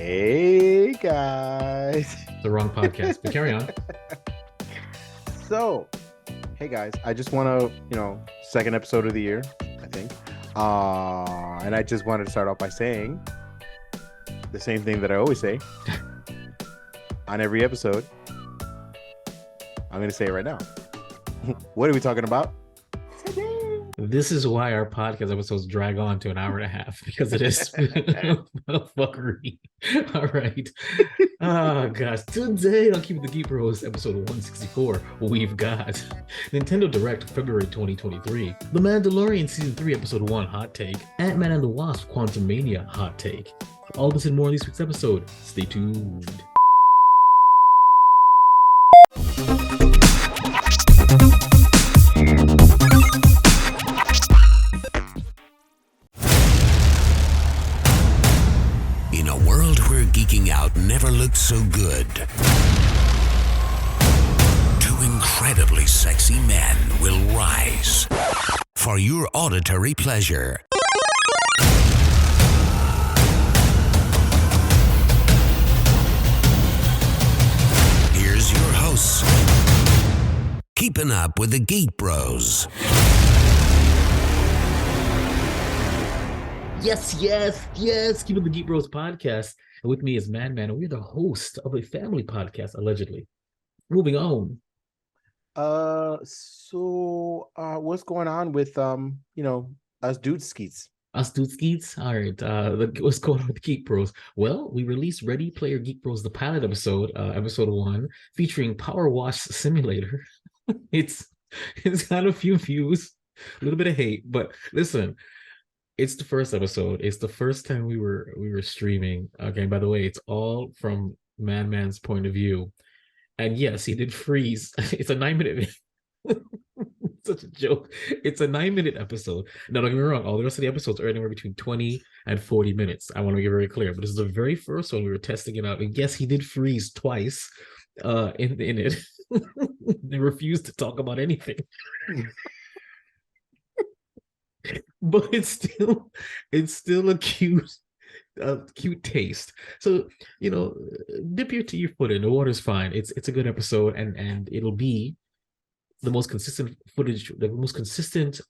Hey guys. The wrong podcast, but carry on. So, hey guys, I just want to, second episode of the year, I think. And I just wanted to start off by saying the same thing that I always say on every episode. I'm going to say it right now. What are we talking about? This is why our podcast episodes drag on to an hour and a half, because it is fuckery. All right. Oh gosh. Today on Keepin the GEEK BROS, episode 164, we've got Nintendo Direct February 2023, The Mandalorian Season 3, Episode 1 Hot Take, Antman and the Wasp Quantumania Hot Take. All this and more in this week's episode. Stay tuned. In a world where geeking out never looked so good, two incredibly sexy men will rise for your auditory pleasure. Here's your hosts, Keeping Up with the GEEK Bros. Yes. Keepin the GEEK BROS podcast. And with me is Man, and we're the host of a family podcast, allegedly. Moving on. What's going on with us dude skeets? Us dude skeets. All right. What's going on with the GEEK BROS? Well, we released Ready Player GEEK BROS, the pilot episode, episode 1, featuring Power Wash Simulator. It's got a few views, a little bit of hate, but listen. It's the first episode. It's the first time we were streaming. Okay, by the way, it's all from Man's point of view. And yes, he did freeze. It's a 9-minute. Such a joke. It's a 9-minute episode. Now, don't get me wrong. All the rest of the episodes are anywhere between 20 and 40 minutes. I want to make it very clear. But this is the very first one we were testing it out. And yes, he did freeze twice in it. They refused to talk about anything. But it's still a cute taste. So dip your foot in. The water's fine. It's a good episode, and it'll be the most consistent footage, the most consistent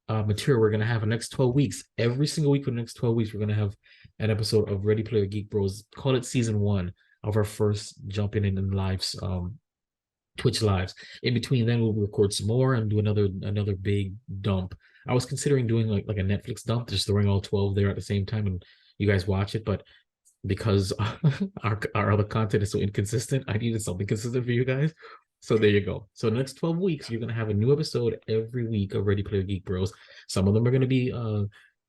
material we're gonna have in the next 12 weeks. Every single week for the next 12 weeks, we're gonna have an episode of Ready Player GEEK BROS. Call it season 1 of our first jumping in lives, Twitch lives. In between, then we'll record some more and do another big dump. I was considering doing like a Netflix dump, just throwing all 12 there at the same time and you guys watch it. But because our other content is so inconsistent, I needed something consistent for you guys. So there you go. So the next 12 weeks, you're going to have a new episode every week of Ready Player GEEK BROS. Some of them are going to be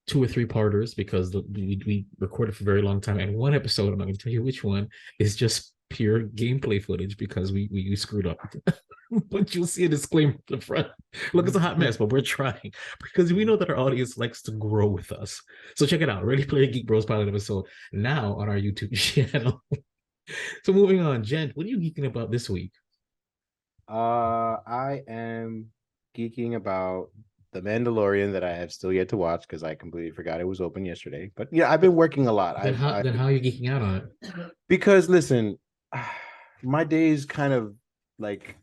2 or 3 parters because we recorded for a very long time. And one episode, I'm not going to tell you which one, is just pure gameplay footage because we screwed up. But you'll see a disclaimer at the front. Look, it's a hot mess, but we're trying because we know that our audience likes to grow with us. So check it out. Ready Player GEEK BROS pilot episode now on our YouTube channel. So moving on, Jen, what are you geeking about this week? I am geeking about The Mandalorian that I have still yet to watch because I completely forgot it was open yesterday. But yeah, I've been working a lot. Then how are you geeking out on it? Because listen, my days kind of like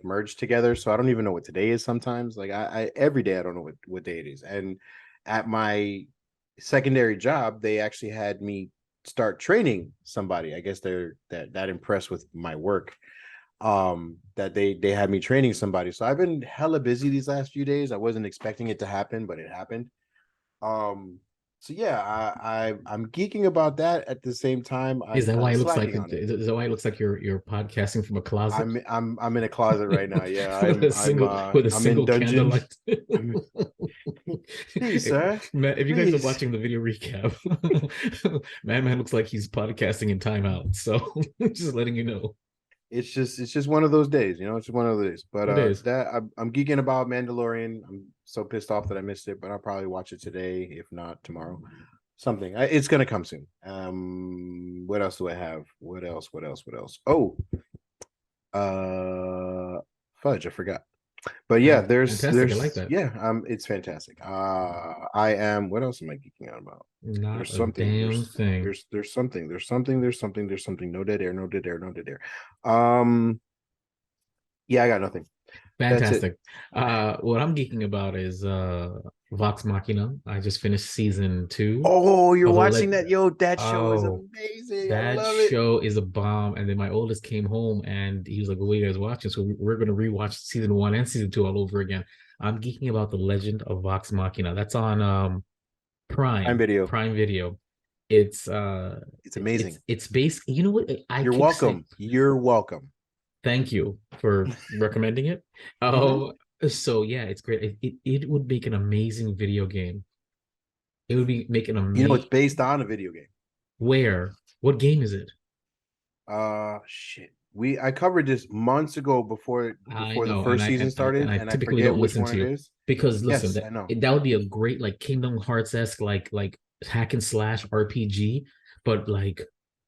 merged together, so I don't even know what today is sometimes. Like I every day I don't know what day it is. And at my secondary job, they actually had me start training somebody. I guess they're that impressed with my work that they had me training somebody. So I've been hella busy these last few days. I wasn't expecting it to happen, but it happened. So yeah, I'm geeking about that. At the same time, is that why it looks like you're podcasting from a closet? I'm in a closet right now. Yeah, with a single candlelight. Please, sir. Matt, if you guys are watching the video recap, man looks like he's podcasting in timeout. So just letting you know. It's just one of those days, it's just one of those days. But I'm geeking about Mandalorian. I'm so pissed off that I missed it, but I'll probably watch it today, if not tomorrow. Something. It's gonna come soon. What else do I have? What else? Oh, fudge! I forgot. But yeah, Fantastic. I like that. it's fantastic. I am. What else am I geeking out about? Not There's a something. damn thing. There's something. There's something. No dead air. No dead air. No dead air. Yeah, I got nothing. That's it. Fantastic. What I'm geeking about is Vox Machina. I just finished season 2 Oh, you're of the watching that? Yo, that show is Oh, amazing. I that love it. show is a bomb. And then my oldest came home and he was like, "What are you guys watching?" So we're going to rewatch season 1 and season 2 all over again. I'm geeking about The Legend of Vox Machina. That's on Prime Video. Prime Video. It's It's amazing. it's based. You know what? I You're keep welcome. saying You're welcome. thank you for recommending it. Mhm. So yeah, it's great. It would make an amazing video game. It would be make an You know, it's amazing. based on a video game. Where? What game is it? Shit. I covered this months ago I before the know, first season and started, I and I typically forget don't which listen one to it you is. because listen, Yes, I know. that would be a great like Kingdom Hearts esque like hack and slash RPG, but like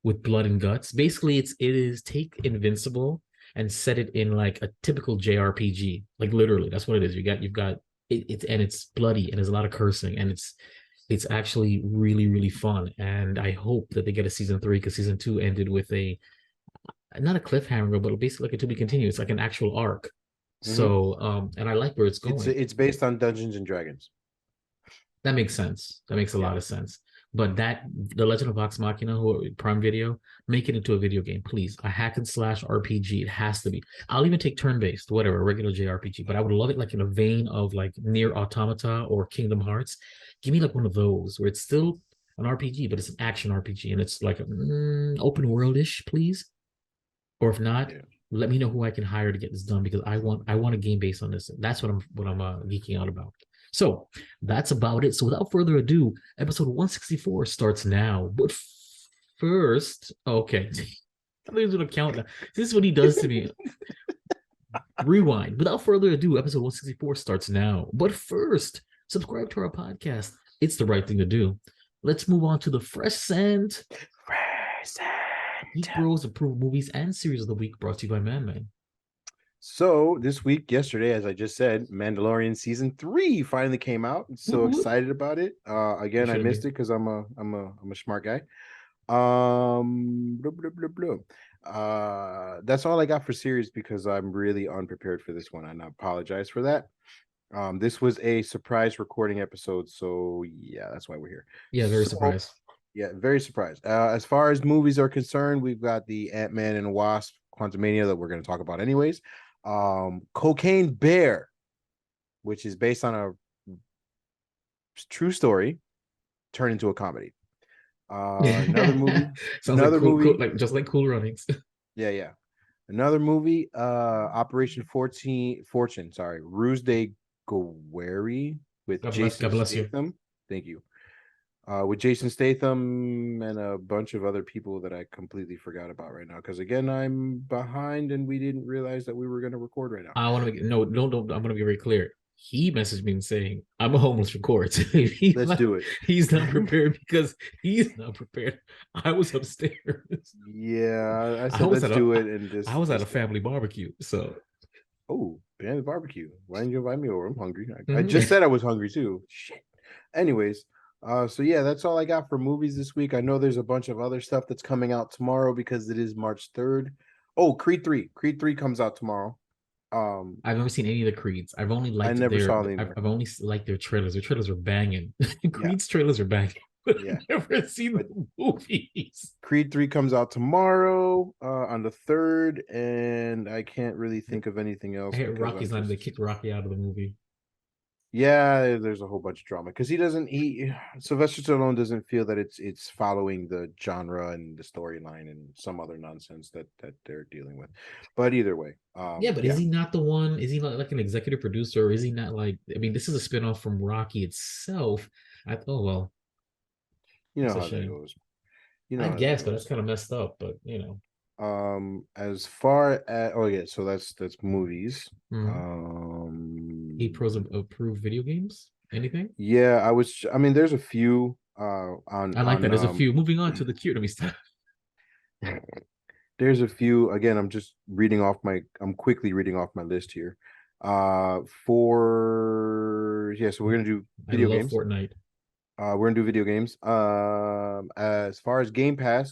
with blood and guts. Basically, it is take Invincible and set it in like a typical JRPG. Like literally, that's what it is. You've got it's bloody and there's a lot of cursing and it's actually really really fun. And I hope that they get a season 3 because season 2 ended with a not a cliffhanger, but basically like a to be continued. It's like an actual arc. Hmm. So, and I like where it's going. It's based on Dungeons and Dragons. That makes sense. That makes a Yeah. lot of sense. But The Legend of Vox Machina, who Prime Video, make it into a video game, please. A hack and slash RPG. It has to be. I'll even take turn-based, whatever, a regular JRPG. But I would love it like in a vein of like Near Automata or Kingdom Hearts. Give me like one of those where it's still an RPG, but it's an action RPG and it's like open world-ish, please. Or if not, Yeah. let me know who I can hire to get this done because I want a game based on this. That's what I'm geeking out about. So that's about it. So without further ado, episode 164 starts now. But first, okay, I'm going to count now. This is what he does to me. Rewind. Without further ado, episode 164 starts now. But first, subscribe to our podcast. It's the right thing to do. Let's move on to the Fresh Sand. Geek Bros approved movies and series of the week brought to you by Man. So this week, yesterday, as I just said, Mandalorian season 3 finally came out. So excited about it. Again, I missed it because I'm a smart guy. Blah, blah, blah, blah. That's all I got for series because I'm really unprepared for this one, and I apologize for that. This was a surprise recording episode, so yeah, that's why we're here. Yeah, very surprised. Yeah, very surprised. As far as movies are concerned, we've got the Antman and the Wasp Quantumania that we're going to talk about anyways. Cocaine Bear, which is based on a true story, turned into a comedy. Another movie. Sounds another like cool, like just like Cool Runnings. Yeah. Another movie, Operation Fortune, sorry, Ruse de Guerre with Jason Statham. Thank you. With Jason Statham and a bunch of other people that I completely forgot about right now. Because again, I'm behind and we didn't realize that we were going to record right now. I want to no. I'm going to be very clear. He messaged me and saying, "I'm a homeless for court." Let's do it. He's not prepared because he's not prepared. I was upstairs. Yeah, I said let's do it, and just I was at a family barbecue. So, oh, family barbecue. Why didn't you invite me over? I'm hungry. I just said I was hungry too. Shit. Anyways, so yeah, that's all I got for movies this week. I know there's a bunch of other stuff that's coming out tomorrow because it is March 3rd. Oh, Creed 3. Creed 3 comes out tomorrow. I've never seen any of the Creeds. I've only liked I've only liked their trailers. Their trailers are banging. Creed's trailers are banging. Yeah. I've never seen the movies. Creed 3 comes out tomorrow on the 3rd, and I can't really think of anything else. Rocky's not. They kicked Rocky out of the movie. Yeah, there's a whole bunch of drama because Sylvester Stallone doesn't feel that it's following the genre and the storyline and some other nonsense that they're dealing with. But either way, is he not the one? Is he not like an executive producer? Or is he not like? I mean, this is a spinoff from Rocky itself. Well, you know how that goes. I guess, but that's kind of messed up. But you know. As far as so that's movies. Geek Bros approved video games. Anything? Yeah, there's a few on I like that. There's a few. Moving on to the cute. Let me stop. There's a few. Again, I'm quickly reading off my list here. So we're gonna do I video love games. Fortnite. We're gonna do video games. As far as Game Pass,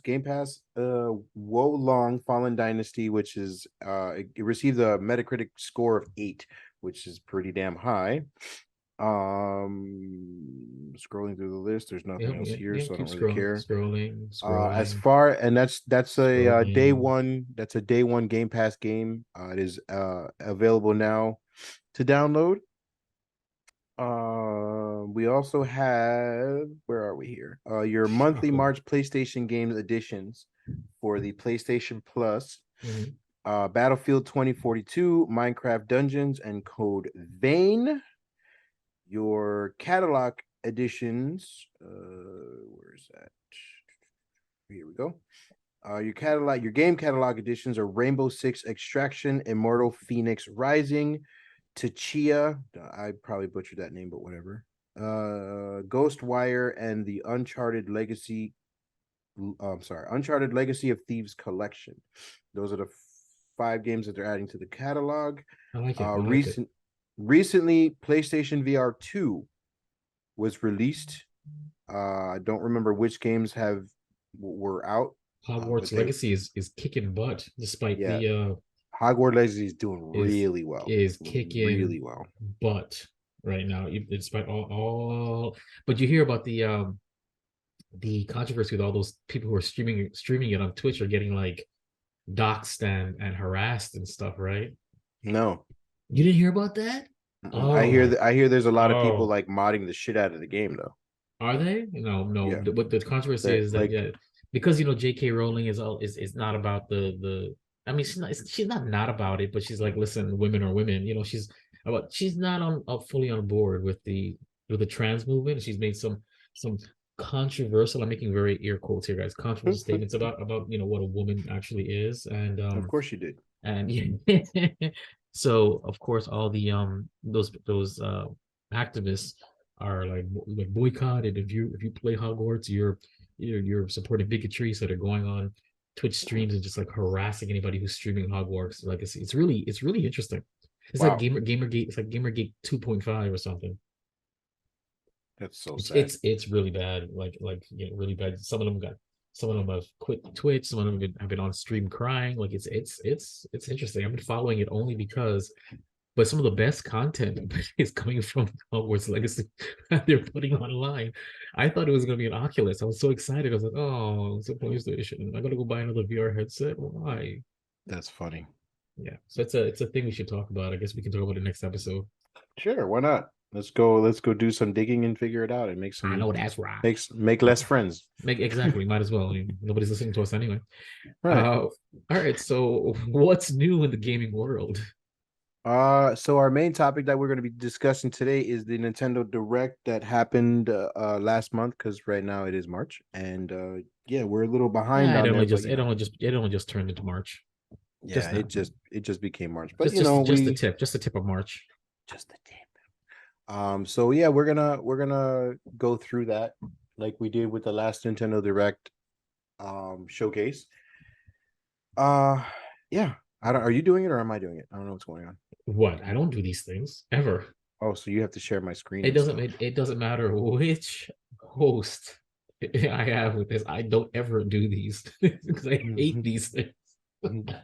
Wo Long Fallen Dynasty, which is it received a Metacritic score of 8, which is pretty damn high. Scrolling through the list, there's nothing else here, so I Keep don't really care. As scrolling. far and that's a day Scrolling. one. That's a day one Game Pass game. It is available now to download. We also have, where are we here? Your monthly March PlayStation games editions for the PlayStation Plus. Battlefield 2042, Minecraft Dungeons, and Code Vein. Your catalog editions. Where is that? Here we go. Your game catalog editions are Rainbow Six Extraction, Immortal Phoenix Rising, Tachia. I probably butchered that name, but whatever. Ghostwire and the Uncharted Legacy of Thieves collection. Those are the 5 games that they're adding to the catalog. I like it. Recently, PlayStation VR 2 was released. I don't remember which games were out. Hogwarts Legacy is kicking butt, despite the Hogwarts Legacy is doing really well. Is kicking really well butt right now, despite all. But you hear about the controversy with all those people who are streaming it on Twitch are getting like doxxed and harassed and stuff, right? No. You didn't hear about that? Oh, I hear there's a lot of people like modding the shit out of the game though. Are they? No. Yeah. What the controversy is that because J.K. Rowling is not about the. I mean, she's not about it, but she's like, listen, women are women. She's not fully on board with the trans movement. She's made some controversial. I'm making very ear quotes here, guys. Controversial statements about what a woman actually is, and of course she did. And so of course all the those activists are like boycotted. If you play Hogwarts, you're supporting bigotry. So they're going on Twitch streams and just like harassing anybody who's streaming Hogwarts Legacy. It's really interesting. It's like Gamergate. It's like Gamergate 2.5 or something. That's so sad. It's really bad. Like really bad. Some of them have quit Twitch. Some of them have been on stream crying. Like it's interesting. I've been following it only because, but some of the best content is coming from Hogwarts Legacy that they're putting online. I thought it was going to be an Oculus. I was so excited. I was like, oh, it's a PlayStation. I got to go buy another VR headset. Why? That's funny. Yeah. So it's a thing we should talk about. I guess we can talk about it next episode. Sure. Why not? Let's go do some digging and figure it out and make some. I know that's right. Make less friends. Exactly. Might as well. Nobody's listening to us anyway. Right. All right. So what's new in the gaming world? So our main topic that we're going to be discussing today is the Nintendo Direct that happened last month, because right now it is March, and we're a little behind. It only just turned into March. Yeah, it just became March, but just the tip of March. Just the tip. So yeah, we're gonna go through that like we did with the last Nintendo Direct showcase. Yeah. Are you doing it or am I doing it? I don't know what's going on. What? I don't do these things ever. Oh, so you have to share my screen. It doesn't matter which host I have with this. I don't ever do these because I hate these things. And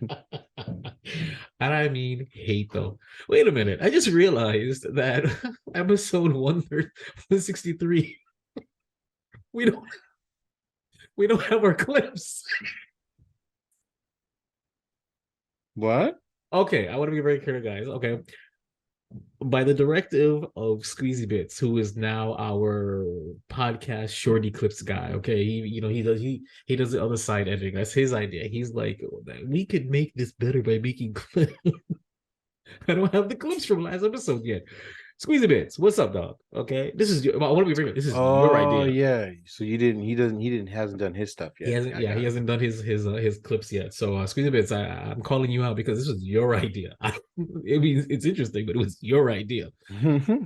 I mean hate though. Wait a minute. I just realized that episode 163 we don't have our clips. What? Okay, I want to be very clear, guys. Okay. By the directive of Squeezy Bits, who is now our podcast shorty clips guy. Okay, he does the other side editing. That's his idea. He's like, we could make this better by making clips. I don't have the clips from last episode yet. Squeezy Bits, what's up, dog? Okay, this is. I want to be very. This is your idea. Oh yeah. So you didn't. He hasn't done his stuff yet. He hasn't done his clips yet. So Squeezy Bits, I'm calling you out because this was your idea. I mean, it's interesting, but it was your idea.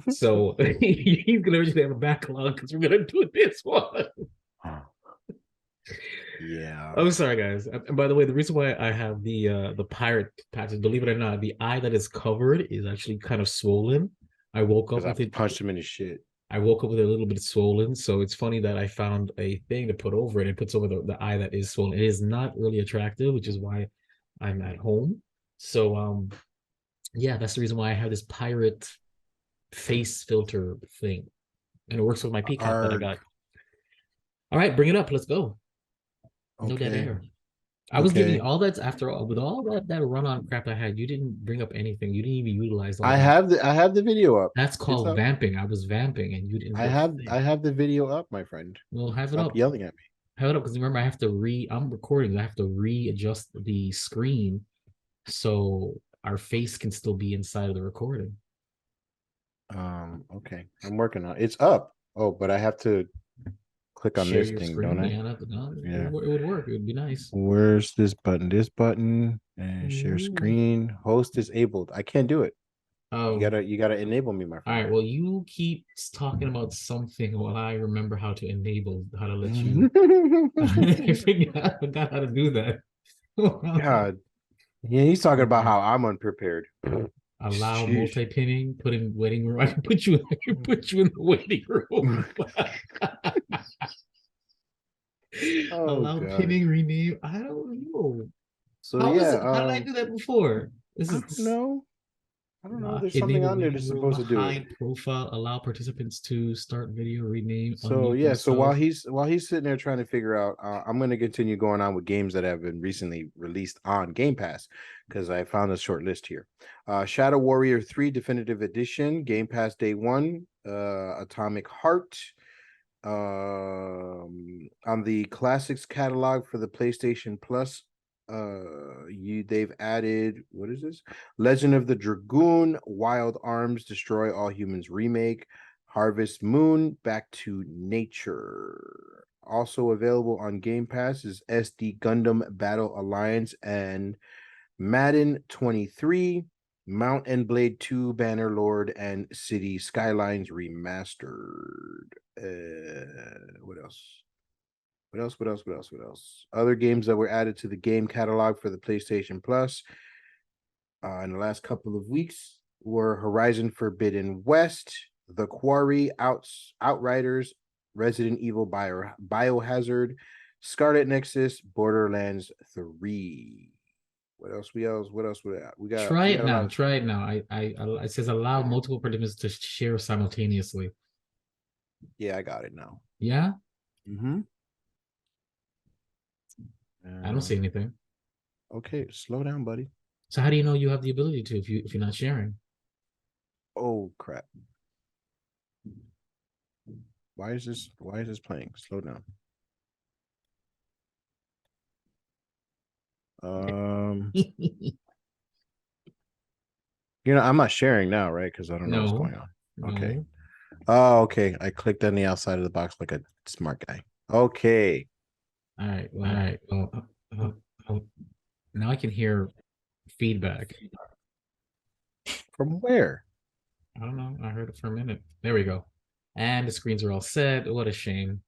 So he's gonna originally have a backlog because we're gonna do this one. Yeah. I'm sorry, guys. And by the way, the reason why I have the pirate patches, believe it or not, the eye that is covered is actually kind of swollen. I woke up Because I with it. punched him in his shit. I woke up with it a little bit swollen. So it's funny that I found a thing to put over it. It puts over the eye that is swollen. It is not really attractive, which is why I'm at home. So yeah, that's the reason why I have this pirate face filter thing. And it works with my peacock that I got. All right, bring it up. Let's go. No dead air. I was giving you all that after all with all that run-on crap I had. You didn't bring up anything. You didn't even utilize all I have the video up. That's called vamping. I was vamping and you didn't. I have the video up, my friend. Well, have it Stop up. yelling at me. Have it up because remember I have to I'm recording. I have to readjust the screen so our face can still be inside of the recording. Okay. I'm working on it. It's up. Oh, but I have to click on this thing, screen, don't I? Yeah. It would work. It would be nice. Where's this button? This button and share screen. Host disabled. I can't do it. Oh, you gotta enable me, my friend. All right. Well, you keep talking about something while I remember how to let you. I forgot how to do that. God. Yeah, he's talking about how I'm unprepared. Allow multi-pinning, put in waiting room. I can put you in the waiting room. Allow pinning, rename. I don't know. So how did I do that before? I don't know. There's something on there that's supposed to do it. Profile, allow participants to start video, rename. So yeah, so while he's sitting there trying to figure out, I'm going to continue going on with games that have been recently released on Game Pass because I found a short list here. Shadow Warrior 3 Definitive Edition, Game Pass Day 1, Atomic Heart. On the Classics catalog for the PlayStation Plus, they've added, what is this? Legend of the Dragoon, Wild Arms, Destroy All Humans remake, Harvest Moon, Back to Nature. Also available on Game Pass is SD Gundam Battle Alliance and Madden 23, Mount and Blade 2, Bannerlord, and City Skylines Remastered. What else? Other games that were added to the game catalog for the PlayStation Plus in the last couple of weeks were Horizon Forbidden West, The Quarry, Outriders, Resident Evil Biohazard, Scarlet Nexus, Borderlands 3. What else? We got. Try it now. It says allow multiple participants to share simultaneously. Yeah, I got it now. Yeah. Mm-hmm. I don't see anything. Okay, slow down, buddy. So how do you know you have the ability to if you're not sharing? Oh crap! Why is this playing? Slow down. I'm not sharing now, right? Because I don't know what's going on. Okay. Oh, okay. I clicked on the outside of the box like a smart guy. Okay. All right. Now I can hear feedback. From where? I don't know. I heard it for a minute. There we go. And the screens are all set. What a shame.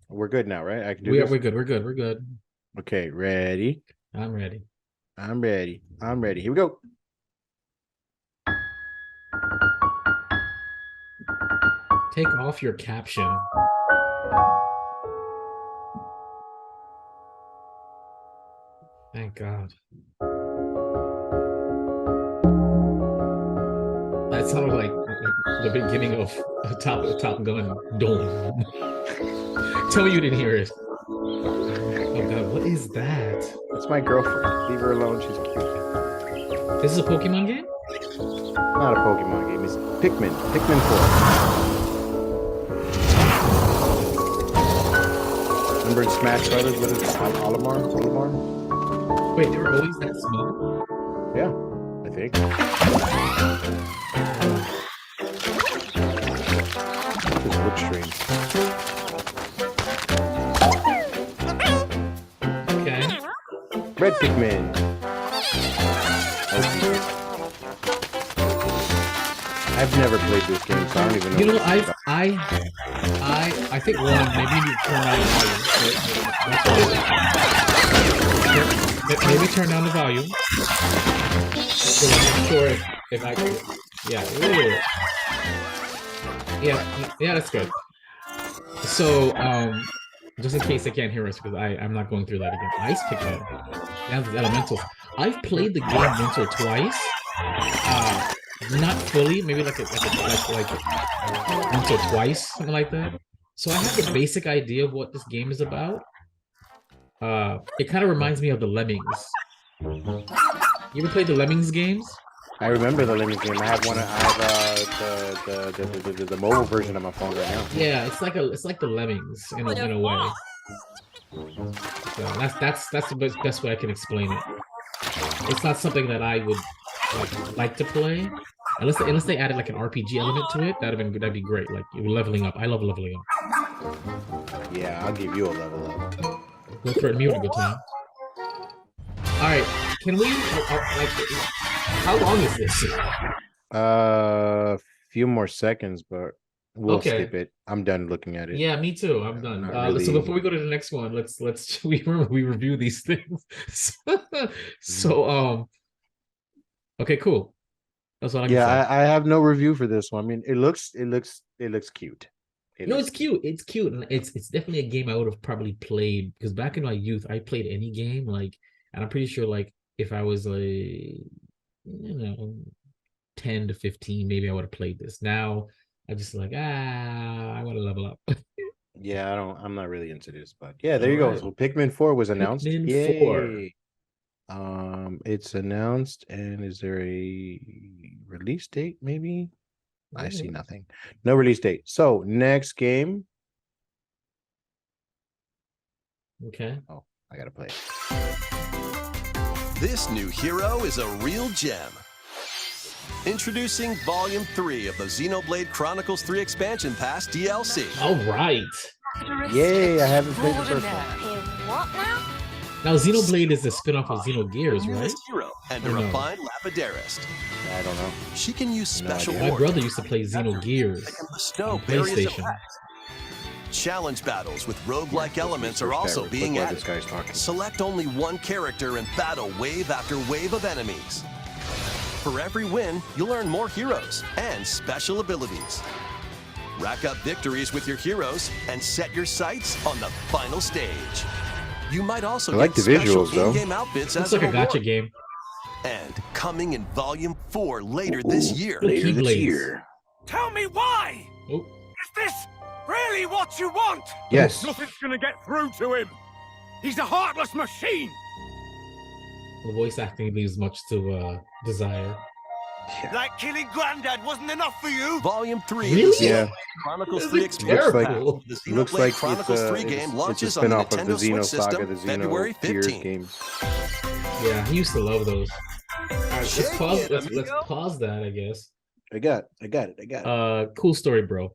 We're good now, right? I can do this? We're good. Okay, ready? I'm ready. Here we go. Take off your caption. Thank God. That sounded like the beginning of Top Gun. Dome. Tell me you didn't hear it. Oh God, what is that? That's my girlfriend. Leave her alone. She's cute. This is a Pokemon game? Not a Pokemon game. It's Pikmin. Pikmin 4. Remember in Smash Brothers? What is it? Olimar? Wait, they were always that small? Yeah, I think. This looks strange. Okay. Red Pikmin. I've never played this game, so I don't even know. You know, I think one, maybe you need to turn down the volume. Maybe turn down the volume. So I'm not sure if I can. Yeah, that's good. So just in case they can't hear us, because I'm not going through that again. Ice pick that. That's the elementals. I've played the game once or twice. Not fully, maybe like once or twice, something like that. So I have a basic idea of what this game is about. It kind of reminds me of the Lemmings. You ever played the Lemmings games? I remember the Lemmings game. I have the mobile version of my phone right now. Yeah, it's like the Lemmings in a way. So that's the best way I can explain it. It's not something that I would like to play. Unless they added like an RPG element to it, that'd be great. Like you're leveling up. I love leveling up. Yeah, I'll give you a level up. Go threaten me with a good time. All right, can we? How long is this? Few more seconds, but we'll skip it. I'm done looking at it. Yeah, me too. I'm done. Really... So before we go to the next one, let's we review these things. So okay, cool. That's all I can say. I have no review for this one. I mean, it looks cute. It's cute. It's cute, and it's definitely a game I would have probably played, because back in my youth, I played any game, like, and I'm pretty sure like if I was 10 to 15, maybe I would have played this. Now I'm just like, I want to level up. Yeah, I'm not really into this, but yeah, there you go. So Pikmin 4 was announced. Pikmin 4. It's announced, and is there a release date? Maybe I see nothing. No release date. So next game. Okay. Oh, I gotta play it. This new hero is a real gem. Introducing Volume 3 of the Xenoblade Chronicles 3 Expansion Pass DLC. All right. Yay, I haven't played the first one. What now? Now, Xenoblade is a spin-off of Xenogears, right? Hero and a refined Lapidarist. I don't know. She can use special My brother used to play Xenogears on PlayStation. Challenge battles with roguelike elements are also being added. This guy's talking. Select only one character and battle wave after wave of enemies. For every win, you'll earn more heroes and special abilities. Rack up victories with your heroes and set your sights on the final stage. You might also like get the visuals, though. in-game outfits Looks as like a reward. gacha game. And coming in Volume 4 later this year. Tell me why! Oh. Is this really what you want? Yes. Nothing's gonna get through to him. He's a heartless machine. The voice acting leaves much to desire. Yeah. Like killing Granddad wasn't enough for you? Volume 3 Really? Yeah. Chronicles 3 Looks Expansion like Pack. The looks Xenoblade like Chronicles 3 game it's a launches on the spin-off of the Nintendo Xeno Switch Saga, system the February Xeno Gears 15th. games. Yeah, he used to love those. All right, Shake it, let's amigo. pause that, I guess. I got it. Cool story, bro.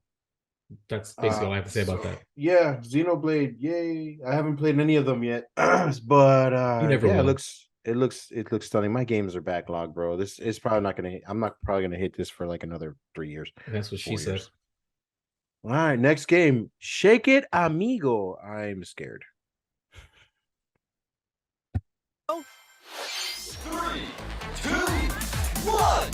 That's basically all I have to say about that. Yeah, Xenoblade, yay! I haven't played any of them yet, but You never will. it looks stunning. My games are backlogged, bro. This is probably not gonna. I'm not probably gonna hit this for like another 3 years. That's what she 4 said. years. All right, next game. Shake it, amigo. I'm scared. 3, 2, 1,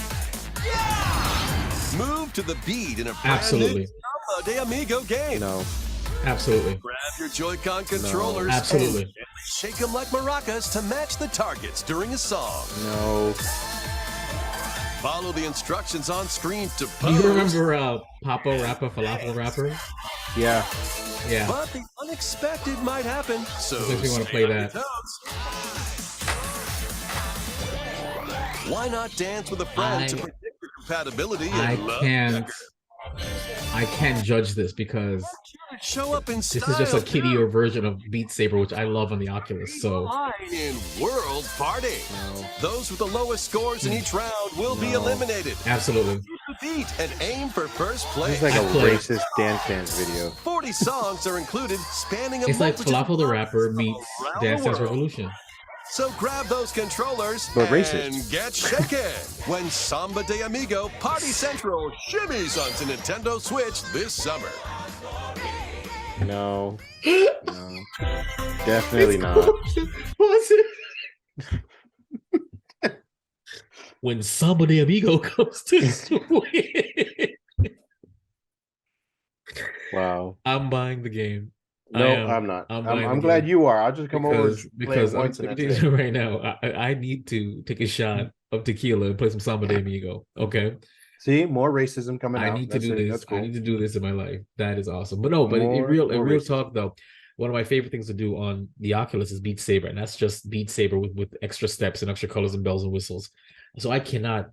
yeah! Move to the beat in a brand Absolutely. new Samba de Amigo game. No, Absolutely. Grab your Joy-Con controllers Absolutely. and shake them like maracas to match the targets during a song. no. Follow the instructions on screen to Do pose. you remember Papo Rapper, Falafel Rapper? Yeah, Yeah. But the unexpected might happen, so Makes me wanna stay play on your that. toes. Why not dance with a friend to predict your compatibility I and love can't. record? I can't judge this because Show up in this style. is just a kiddier version of Beat Saber, which I love on the Oculus. So in World Party. no. Those with the lowest scores in each round will be eliminated. absolutely. Use the beat and aim for first place. It's like a I played. racist Dance Dance video. 40 songs are included, spanning a It's like multitude Falafel the of Rapper meets around Dance the Dance world. Revolution. So grab those controllers But and racist. get shaken when Samba de Amigo Party Central shimmies onto Nintendo Switch this summer. No. No. Definitely not. What's it? When Samba de Amigo comes to Switch. Wow. I'm buying the game. No, I'm not. buying I'm the glad game you are. I'll just come over because I'm once and telling that's you it. right now, I need to take a shot of tequila and play some Samba de Amigo. Okay. See, more racism coming I out. need to That's do it. this. That's cool. I need to do this in my life. That is awesome. But no, but in More real racism. talk though, one of my favorite things to do on the Oculus is Beat Saber, and that's just Beat Saber with extra steps and extra colors and bells and whistles. So I cannot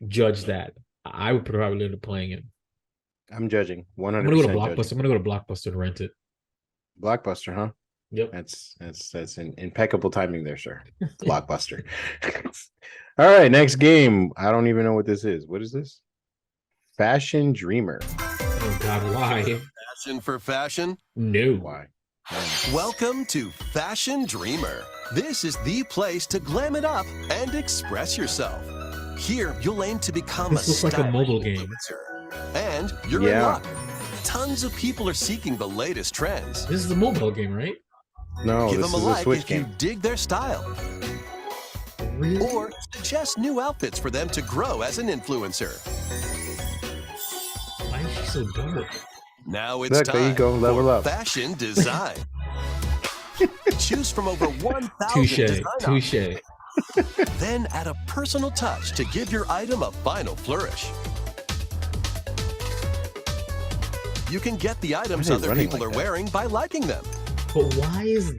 judge that. I would probably end up playing it. I'm judging. 100%. I'm gonna go to Blockbuster. Judging. I'm gonna go to Blockbuster and rent it. Blockbuster, huh? Yep. That's an impeccable timing there, sir. Blockbuster. All right, next game. I don't even know what this is. What is this? Fashion Dreamer. Oh God, why? Fashion for fashion? No. Why? Welcome to Fashion Dreamer. This is the place to glam it up and express yourself. Here, you'll aim to become This looks like a mobile game. influencer. And you're in luck. Tons of people are seeking the latest trends. This is a mobile game, right? No, Give this them is a a like Switch if you game. dig their style. Really? Or suggest new outfits for them to grow as an influencer. Why is she so dark? Now it's Look, time there you go, level for up. fashion design. Choose from over 1,000 Touche. design options. Touche. Then add a personal touch to give your item a final flourish. You can get the items they other running people like are that? wearing by liking them. But why is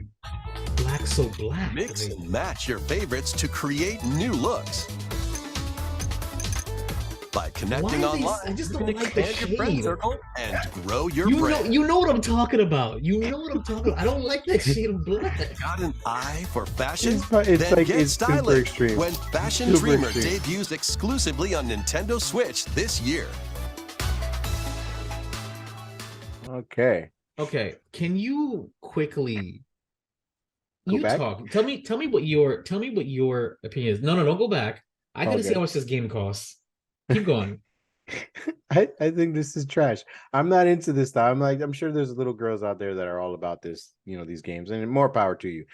black so black? Mix I mean, and match your favorites to create new looks. By connecting Why are they- online, I just you don't can like the expand your friend shade. circle and grow your you know, brand. you know what I'm talking about. You know what I'm talking about. I don't like that shade of black. Got an eye for fashion? It's Then like get it's super stylish extreme. when Fashion Super Dreamer extreme. debuts exclusively on Nintendo Switch this year. Okay. Okay, can you quickly Go back? talk? Tell me what your opinion is. No, don't go back. I gotta see Okay. how much this game costs. Keep going. I think this is trash. I'm not into this stuff. I'm sure there's little girls out there that are all about this, these games, and more power to you.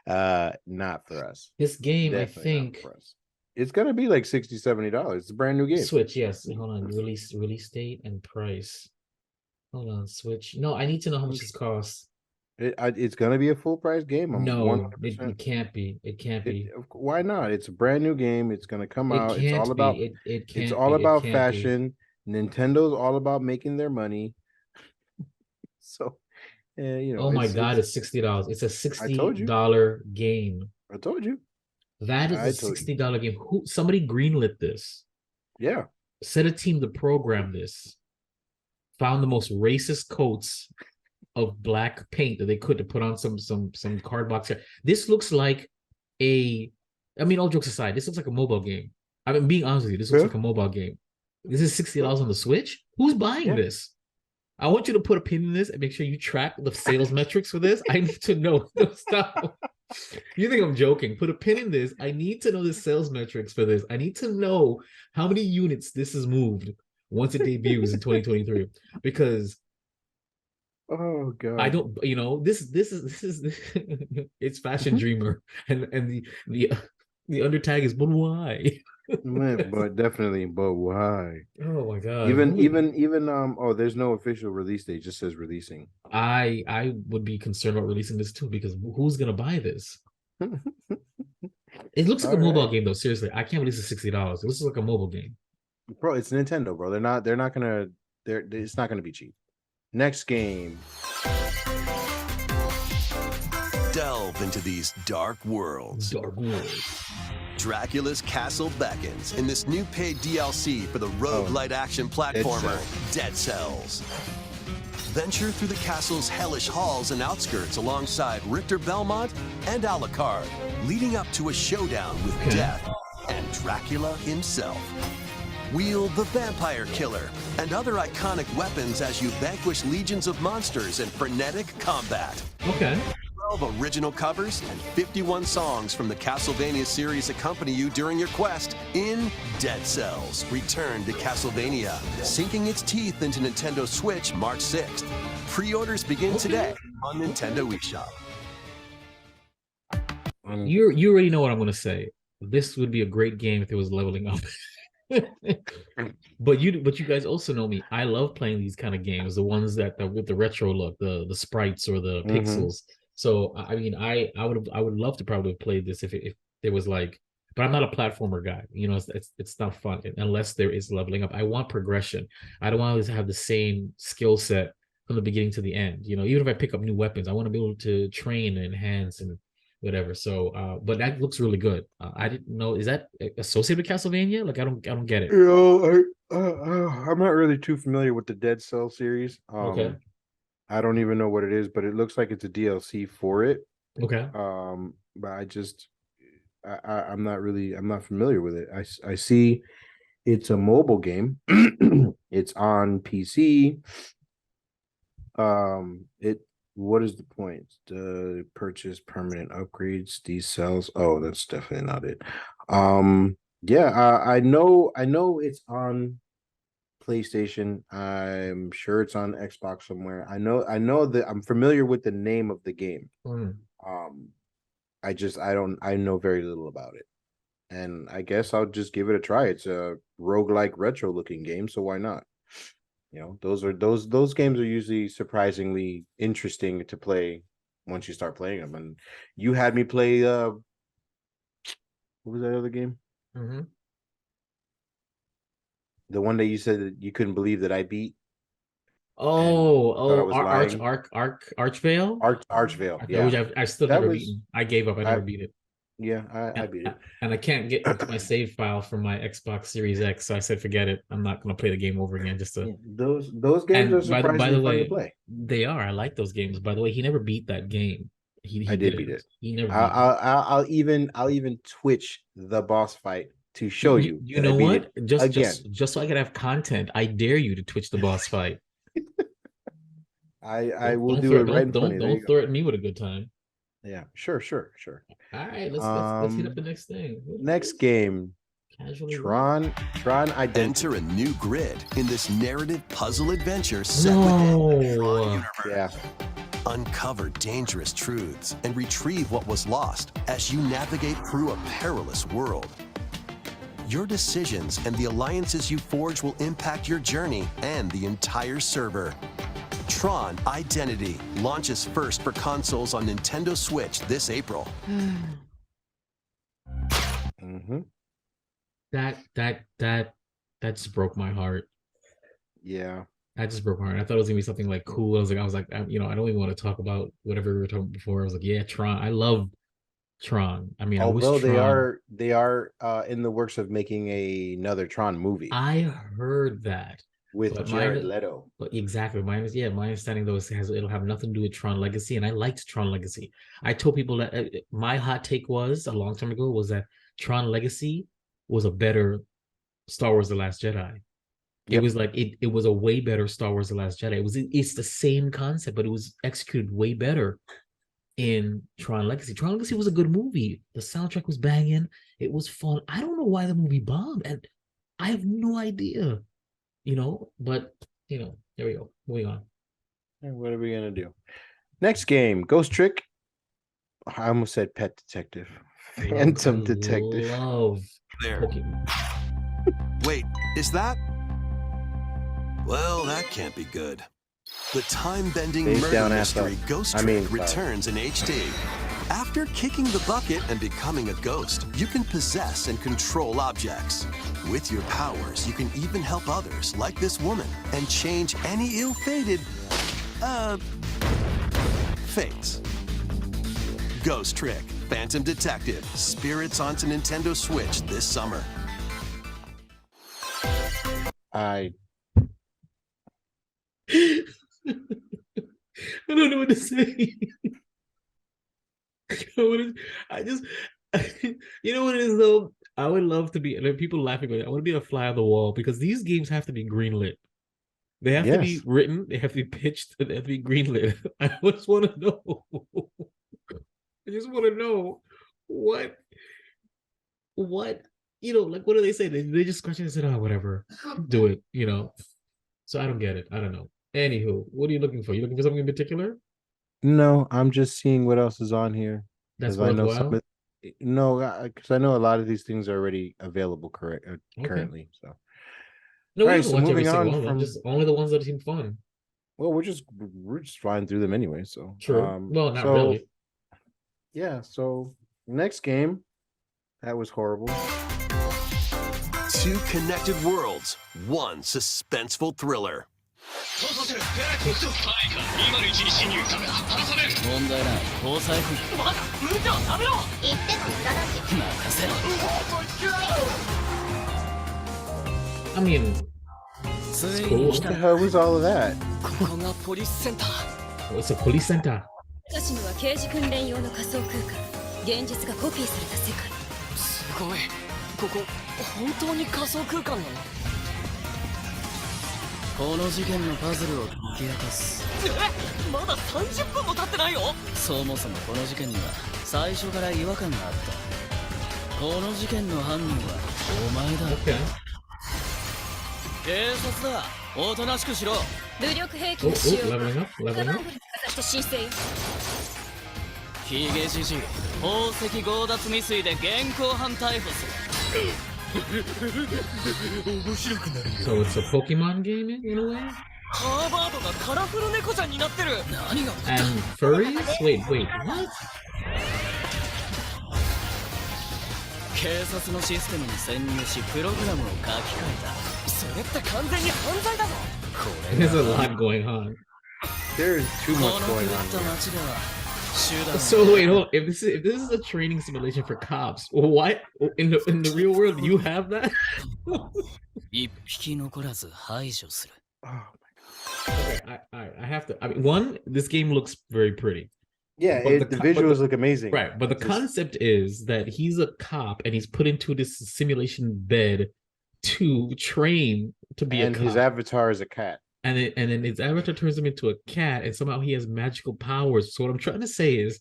Not for us. This game, Definitely I not think, for us. It's gonna be like $60-$70. It's a brand new game. Switch. Yes, hold on. Release date and price. Hold on, Switch. No, I need to know how much this costs. It's gonna be a full price game. I'm No, 100%. it can't be. It can't be. Why not? It's a brand new game. It's gonna come It out. It's can't all about. be. It can't It's all be. It about can't be. fashion. Nintendo all about making their money. So, Oh my God, it's $60. It's a $60 game. I told you. That is I a told you. $60 game. Somebody greenlit this. Yeah. Set a team to program this. Found the most racist coats of black paint that they could to put on some card box. This looks like all jokes aside, this looks like a mobile game. I mean, being honest with you, this looks like a mobile game. This is $60 on the Switch. Who's buying this? I want you to put a pin in this and make sure you track the sales metrics for this. I need to know. No, stop. You think I'm joking? Put a pin in this. I need to know the sales metrics for this. I need to know how many units this is moved once it debuts in 2023. Because Oh God. I don't, this is it's Fashion Dreamer, and the undertag is, but why? Man, but why? Oh my God. Even there's no official release date, it just says releasing. I would be concerned about releasing this too, because who's gonna buy this? It looks like a mobile game though. Seriously, I can't believe it's $60. It looks like a mobile game. Bro, it's Nintendo, bro. It's not gonna be cheap. Next game. Delve into these dark worlds. Dracula's castle beckons in this new paid DLC for the roguelite action platformer Dead Cells. Venture through the castle's hellish halls and outskirts alongside Richter Belmont and Alucard, leading up to a showdown with death and Dracula himself. Wield the vampire killer and other iconic weapons as you vanquish legions of monsters in frenetic combat. Okay. 12 original covers and 51 songs from the Castlevania series accompany you during your quest in Dead Cells: Return to Castlevania, sinking its teeth into Nintendo Switch March 6th. Pre-orders begin today on Nintendo eShop. You already know what I'm gonna say. This would be a great game if it was leveling up. But you guys also know me. I love playing these kind of games, the ones that with the retro look, the sprites or the pixels. So I mean, I would love to probably play this if there was like, but I'm not a platformer guy. You know, it's not fun unless there is leveling up. I want progression. I don't want to have the same skill set from the beginning to the end. You know, even if I pick up new weapons, I want to be able to train and enhance and whatever. So, but that looks really good. I didn't know, is that associated with Castlevania? Like, I don't get it. You know, I'm not really too familiar with the Dead Cell series. Okay. I don't even know what it is, but it looks like it's a DLC for it. Okay. But I'm not familiar with it. I see it's a mobile game. It's on PC. What is the point? To purchase permanent upgrades, these cells. Oh, that's definitely not it. I know it's on PlayStation. I'm sure it's on Xbox somewhere. I know that I'm familiar with the name of the game. I know very little about it. And I guess I'll just give it a try. It's a roguelike retro looking game, so why not? You know, those games are usually surprisingly interesting to play once you start playing them. And you had me play what was that other game? The one that you said that you couldn't believe that I beat. Archvale? Archvale. Yeah. Which I still never beaten. I gave up. I never beat it. Yeah, I beat it. And I can't get into my save file from my Xbox Series X, so I said, forget it. I'm not going to play the game over again. Just to those games are surprisingly by the fun way, to play. They are. I like those games. By the way, he never beat that game. I did beat it. He never. I'll even Twitch the boss fight to show you. You know what? Just so I can have content, I dare you to Twitch the boss fight. I will do it right in front of you. Don't threaten me with a good time. Yeah, sure. All right, let's hit up the next thing. Next game, Tron Identity. Enter a new grid in this narrative puzzle adventure set within the Tron universe. Yeah. Uncover dangerous truths and retrieve what was lost as you navigate through a perilous world. Your decisions and the alliances you forge will impact your journey and the entire server. Tron Identity launches first for consoles on Nintendo Switch this April. That just broke my heart. Yeah. That just broke my heart. I thought it was gonna be something like cool. I was like, I don't even want to talk about whatever we were talking before. I was like, yeah, Tron. I love Tron. I mean, although they are in the works of making another Tron movie. I heard that. With Jared Leto. But exactly. My understanding though is it'll have nothing to do with Tron Legacy, and I liked Tron Legacy. I told people that my hot take was a long time ago was that Tron Legacy was a better Star Wars: The Last Jedi. It was like it was a way better Star Wars: The Last Jedi. It's the same concept, but it was executed way better in Tron Legacy. Tron Legacy was a good movie. The soundtrack was banging. It was fun. I don't know why the movie bombed, and I have no idea. But there we go. Moving on. And what are we gonna do? Next game, Ghost Trick. I almost said Pet Detective. Phantom Detective. Love there. Pokemon. Wait, is that? Well, that can't be good. The time-bending murder mystery Ghost Trick returns in HD. After kicking the bucket and becoming a ghost, you can possess and control objects. With your powers, you can even help others, like this woman, and change any ill-fated, fates. Ghost Trick, Phantom Detective, Spirits onto Nintendo Switch this summer. I don't know what to say. You know what it is though? I would love to be, and people laughing at it. I want to be a fly on the wall because these games have to be greenlit. They have to be written, they have to be pitched, they have to be greenlit. I just want to know. I just want to know what like what do they say? They just scratch and said, oh, whatever, do it, So I don't get it. I don't know. Anywho, what are you looking for? You looking for something in particular? No, I'm just seeing what else is on here. That's Because I know some worthwhile. because I know a lot of these things are already available Okay. currently. So No, all we right, haven't so watched every moving single on one of them. from Just only the ones that seem fun. well, we're just flying through them anyway. So True. Well, not so really. yeah, so next game that was horrible. 2 connected worlds, 1 suspenseful thriller. 問題ない交際費まだ無茶を食べろ言っても無駄だし任せろ I mean, つい cool. に What 来 the た hell was all of that? ここがポリスセンター Oh, it's a police center. カシムは刑事訓練用の仮想空間現実がコピーされた世界すごいここ本当に仮想空間なのこの事件のパズルを解き明かすまだ30分も経ってないよそもそもこの事件には最初から違和感があったこの事件の犯人はお前だ Okay. 警察だおとなしくしろ武力兵器 Oh, の使用 leveling up, カ leveling バ up. ンブルにかざして申請よヒゲじじい宝石強奪未遂で現行犯逮捕する So it's a Pokemon game in a way? ハーバードがカラフル猫ちゃんになってる何が And furries? Wait, what? 警察のシステムに潜入しプログラムを書き換えたそれって完全に犯罪だぞこれ There's a lot going on. There's too こ much の going 狂った on. 街では手段 So wait, hold on. If this is a training simulation for cops, what in the real world you have that? 一匹残らず排除する Oh my Okay, I have to. I mean, one, this game looks very pretty. Yeah, But the but visuals look amazing. Right, but the Just- concept is that he's a cop and he's put into this simulation bed to train to be and a cop. his avatar is a cat. And then his avatar turns him into a cat, and somehow he has magical powers. So what I'm trying to say is,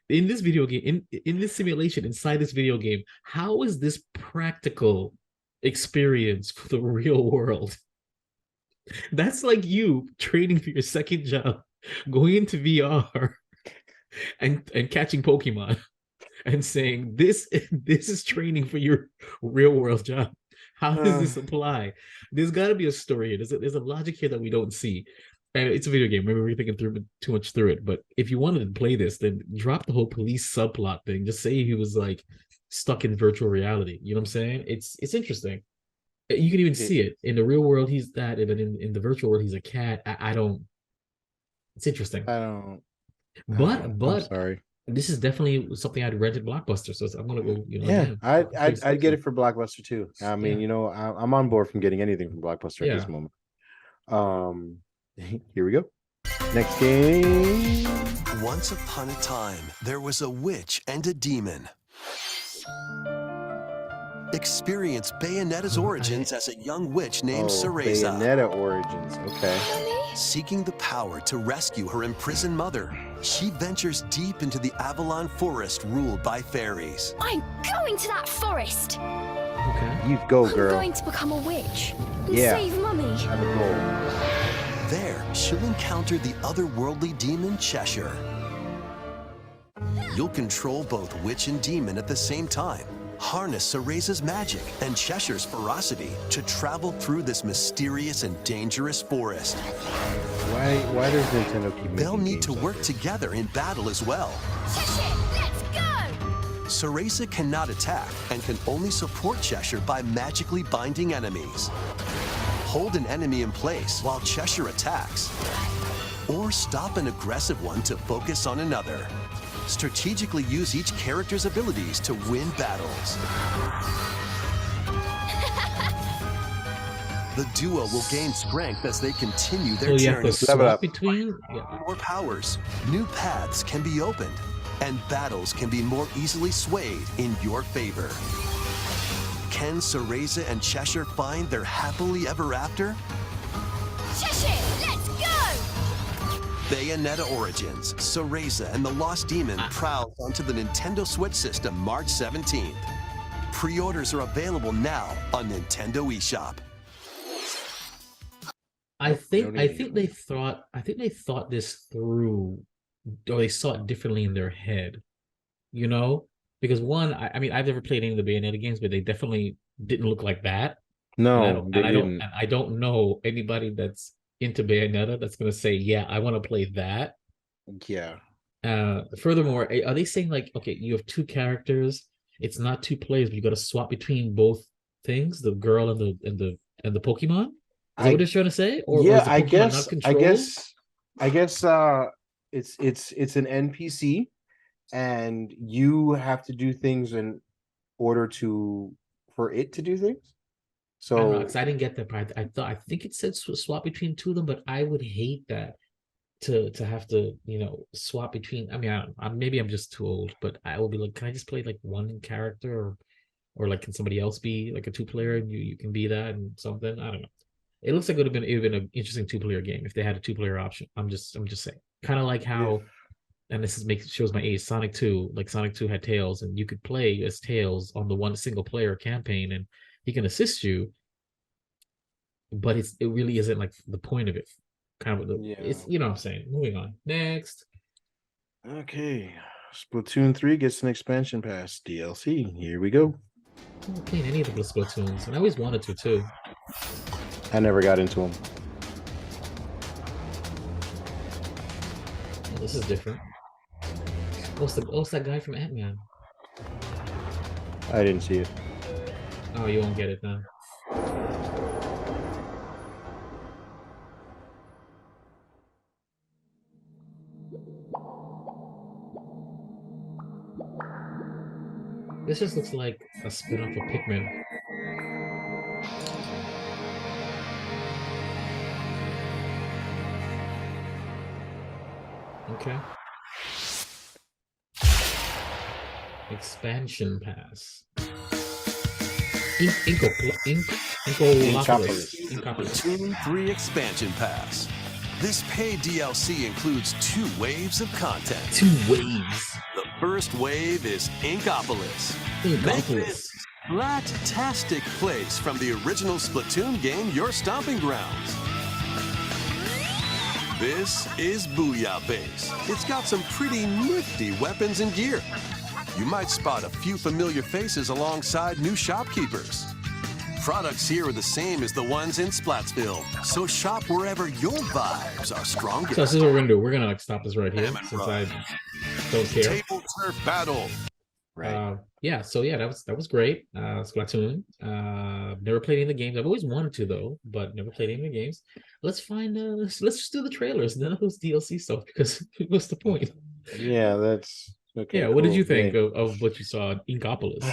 in this video game, in this simulation, inside this video game, how is this practical experience for the real world? That's like you training for your second job, going into VR and catching Pokemon and saying this is training for your real world job. How does this apply? There's got to be a story here. There's a logic here that we don't see. And it's a video game. Maybe we're thinking too much through it. But if you wanted to play this, then drop the whole police subplot thing. Just say he was like stuck in virtual reality. You know what I'm saying? It's interesting. You can even see it in the real world. He's that, and then in the virtual world, he's a cat. I don't. It's interesting. I'm But sorry. this is definitely something I'd rent at Blockbuster. So I'm gonna go. Yeah, I'd get it for Blockbuster too. I mean, Yeah. I'm on board from getting anything from Blockbuster at this Yeah. moment. Here we go. Next game. Once upon a time, there was a witch and a demon. Experience Bayonetta's origins as a young witch named Cereza. Bayonetta origins. Okay. Seeking the power to rescue her imprisoned mother, she ventures deep into the Avalon forest ruled by fairies. I'm going to that forest Okay. You go, I'm girl. going to become a witch and Yeah. save mummy Have a goal. There, she'll encounter the otherworldly demon Cheshire. You'll control both witch and demon at the same time. Harness Cereza's magic and Cheshire's ferocity to travel through this mysterious and dangerous forest. Why does Nintendo keep making They'll need games to like work this? together in battle as well. Cheshire, let's go! Cereza cannot attack and can only support Cheshire by magically binding enemies. Hold an enemy in place while Cheshire attacks, or stop an aggressive one to focus on another. Strategically use each character's abilities to win battles. The duo will gain strength as they continue So their you have journey. to Level swap up. between. Yeah. More powers, new paths can be opened, and battles can be more easily swayed in your favor. Can Cereza and Cheshire find their happily ever after? Cheshire, let's go! Bayonetta Origins, Cereza and the Lost Demon prowls onto the Nintendo Switch system March 17th. Pre-orders are available now on Nintendo eShop. I think they thought this through, or they saw it differently in their head, you know? Because one, I mean, I've never played any of the Bayonetta games, but they definitely didn't look like that. No, they didn't. I don't know anybody that's into Bayonetta that's gonna say, yeah, I want to play that. Yeah. Furthermore, are they saying like, okay, you have two characters, it's not two players, but you got to swap between both things, the girl and the Pokemon? Is that what they're trying to say? Or yeah, is the Pokemon not controlled? I guess it's an NPC, and you have to do things in order for it to do things. So I don't know, because I didn't get that part. I think it said swap between two of them, but I would hate that to have to, you know, swap between. I mean, maybe I'm just too old, but I will be like, can I just play like one character, or like, can somebody else be like a two-player and you can be that and something? I don't know. It looks like it would have been an interesting two-player game if they had a two-player option. I'm just saying, kind of like how, and this shows my age. Sonic 2 had Tails, and you could play as Tails on the one single-player campaign, and he can assist you, but it really isn't like the point of it. Kind of it's, you know what I'm saying. Moving on. Next. Okay. Splatoon 3 gets an expansion pass DLC. Here we go. I haven't played any of the Splatoons, and I always wanted to too. I never got into them. Oh, this is different. What's that guy from Antman? I didn't see it. Oh, you won't get it now. This just looks like a spin-off of Pikmin. Okay. Expansion pass. Inkopolis. Splatoon 3 expansion pass. This paid DLC includes 2 waves of content. 2 waves. The first wave is Inkopolis. Make this flat-tastic place from the original Splatoon game your stomping grounds. This is Booyah Base. It's got some pretty nifty weapons and gear. You might spot a few familiar faces alongside new shopkeepers. Products here are the same as the ones in Splatsville, so shop wherever your vibes are stronger. So this is what we're gonna do. We're gonna like stop this right here since I don't care. Table turf battle. Right. That was great. Splatoon. Never played any of the games. I've always wanted to though, but never played any of the games. Let's just do the trailers, none of those DLC stuff, because what's the point? Yeah, that's okay. Yeah, what did you think of what you saw in Inkopolis?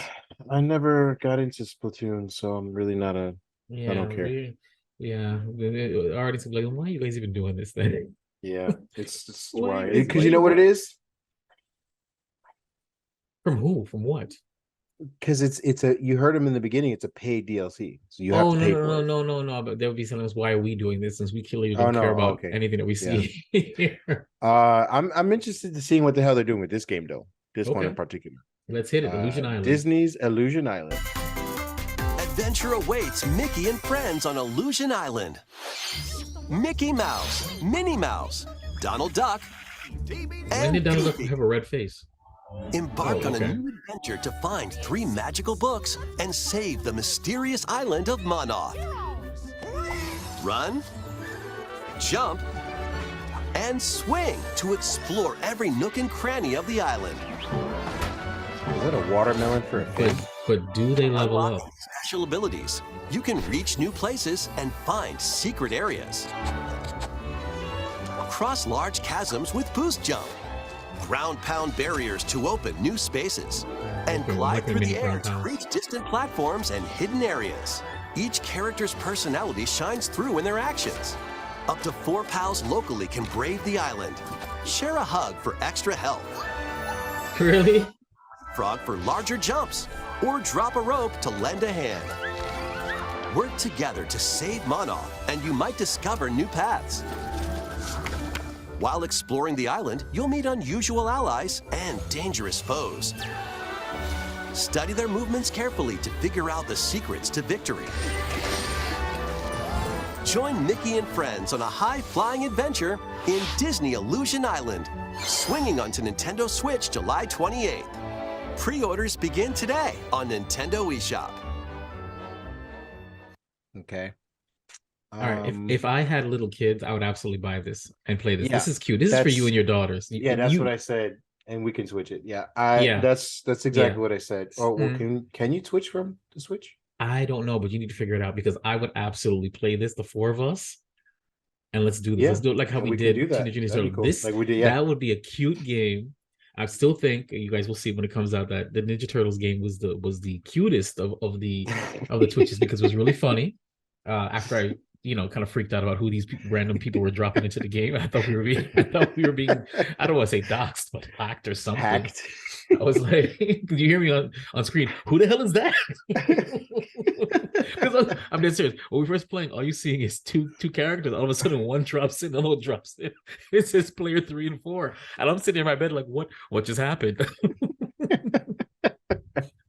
I never got into Splatoon, so I'm really not I don't care. Already like, why are you guys even doing this thing? Yeah, it's just why. Because you know what it is? From who? From what? Because it's a, you heard him in the beginning, it's a paid DLC. So you have to pay for it. No. But there would be something else. Why are we doing this? Since we clearly don't care about anything that we see here. I'm interested to seeing what the hell they're doing with this game though. This one in particular. Let's hit it. Illusion Island. Disney's Illusion Island. Adventure awaits Mickey and friends on Illusion Island. Mickey Mouse, Minnie Mouse, Donald Duck, When did Donald Duck have a red face? Embark on a new adventure to find 3 magical books and save the mysterious island of Monoth. Run, jump, and swing to explore every nook and cranny of the island. Is that a watermelon for a fin? But do they level up? Special abilities. You can reach new places and find secret areas. Cross large chasms with boost jump. Ground pound barriers to open new spaces. And glide through the air to reach distant platforms and hidden areas. Each character's personality shines through in their actions. Up to 4 pals locally can brave the island. Share a hug for extra help. Really? Frog for larger jumps. Or drop a rope to lend a hand. Work together to save Monoth, and you might discover new paths. While exploring the island, you'll meet unusual allies and dangerous foes. Study their movements carefully to figure out the secrets to victory. Join Mickey and friends on a high-flying adventure in Disney Illusion Island, swinging onto Nintendo Switch July 28th. Pre-orders begin today on Nintendo eShop. Okay. All right. If I had little kids, I would absolutely buy this and play this. Yeah, This is cute. This is for you and your daughters. Yeah, that's what I said, and we can switch it. Yeah, that's exactly what I said. Oh, well, can you switch from the Switch? I don't know, but you need to figure it out because I would absolutely play this, the four of us, and let's do this. Let's do it like how we did Teenage Mutant Ninja Turtles. Cool. This like we did, that would be a cute game. I still think you guys will see when it comes out that the Ninja Turtles game was the cutest of the Twitches because it was really funny. After I kind of freaked out about who these random people were dropping into the game. I thought we were being I don't want to say doxxed, but hacked or something. Hacked. I was like, did you hear me on screen? Who the hell is that? Because I'm dead serious. When we first playing, all you seeing is two characters. All of a sudden, one drops in, the other one drops in. It says player 3 and 4, and I'm sitting in my bed like, what just happened?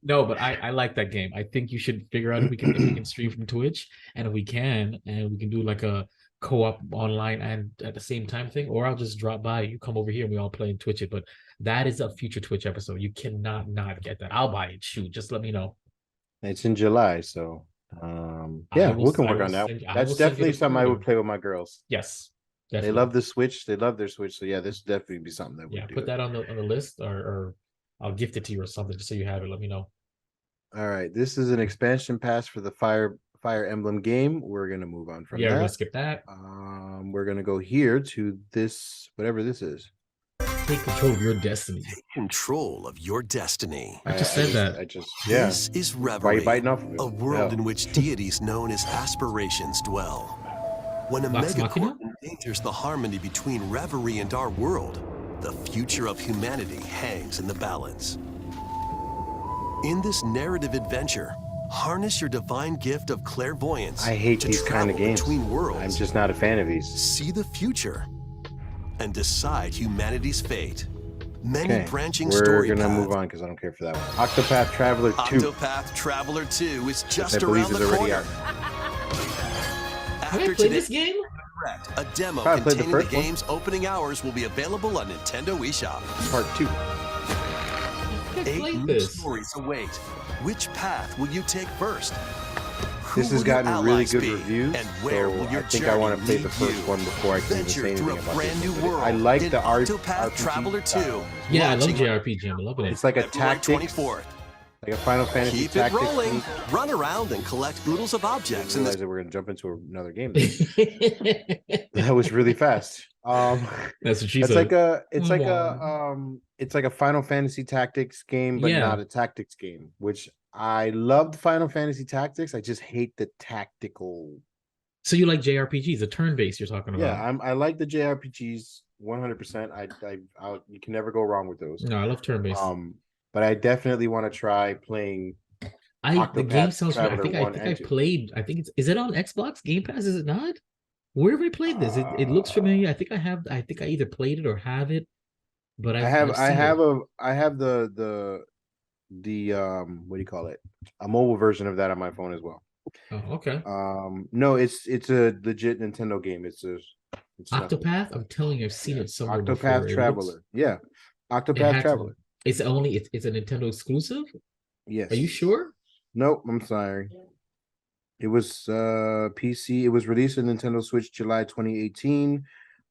No, but I like that game. I think you should figure out if we can stream from Twitch, and if we can, and we can do like a co-op online and at the same time thing, or I'll just drop by. You come over here and we all play and Twitch it. But that is a future Twitch episode. You cannot not get that. I'll buy it. Shoot, just let me know. It's in July, so yeah, we can work on that. That's definitely something I would play with my girls. Yes, definitely. They love the Switch. They love their Switch. So yeah, this would definitely be something that we do. Put that on the list, or I'll gift it to you or something just so you have it. Let me know. All right, this is an expansion pass for the Fire Emblem game. We're gonna move on from that. We're gonna skip that. We're gonna go here to this, whatever this is. Take control of your destiny. Take control of your destiny. I just said that. This is Reverie, biting off of it? A world in which deities known as aspirations dwell. When a megacorp endangers the harmony between Reverie and our world, the future of humanity hangs in the balance. In this narrative adventure, harness your divine gift of clairvoyance. I hate these kind of games. Between worlds, I'm just not a fan of these. See the future and decide humanity's fate. Many branching story paths. We're gonna move on because I don't care for that one. Octopath Traveler 2. Octopath Traveler 2 is just around the corner. Have you played this game? A demo containing the game's opening hours will be available on Nintendo eShop. Part 2. 8 new stories await. Which path will you take first? This has gotten really good reviews, and where so I think I want to play the first one before I can even say anything about this. I like the Octopath Traveler 2. Yeah, I love JRPG. I'm loving it. It's like a tactics, like a Final Fantasy Keep tactics. It rolling. Run around and collect oodles of objects. I realize that we're going to jump into another game. That was really fast. That's what she said. It's like a Final Fantasy Tactics game, but not a tactics game. Which I loved Final Fantasy Tactics. I just hate the tactical. So you like JRPGs, the turn-based you're talking about? Yeah, I like the JRPGs 100%. You can never go wrong with those. No, I love turn-based. But I definitely want to try playing. The game sounds. I think I played. I think is it on Xbox Game Pass? Is it not? Where have I played this? It looks familiar. I think I have. I think I either played it or have it. But I have the what do you call it? A mobile version of that on my phone as well. Oh, okay. No, it's a legit Nintendo game. It's Octopath. Nothing. I'm telling you, I've seen it somewhere. Octopath Traveler. Yeah, Octopath Traveler. It's a Nintendo exclusive. Yes. Are you sure? Nope. I'm sorry. It was PC. It was released on Nintendo Switch July 2018.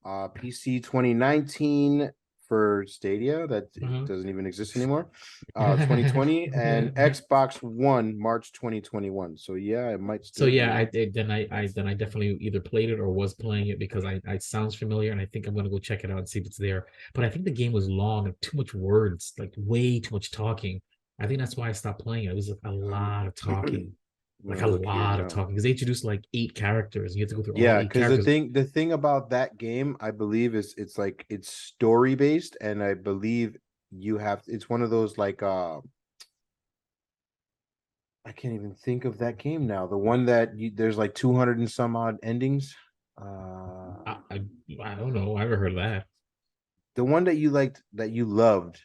PC 2019 for Stadia. That doesn't even exist anymore. 2020 and Xbox One March 2021. So yeah, it might. Still I definitely either played it or was playing it because it sounds familiar and I think I'm gonna go check it out and see if it's there. But I think the game was long and too much words, like way too much talking. I think that's why I stopped playing it. It was a lot of talking. Like a lot of talking because they introduced like 8 characters. And you have to go through all 8 characters. the thing about that game, I believe, is it's story based, and I believe it's one of those like I can't even think of that game now. The one that there's like 200 and some odd endings. I don't know. I never heard of that. The one that you liked, that you loved,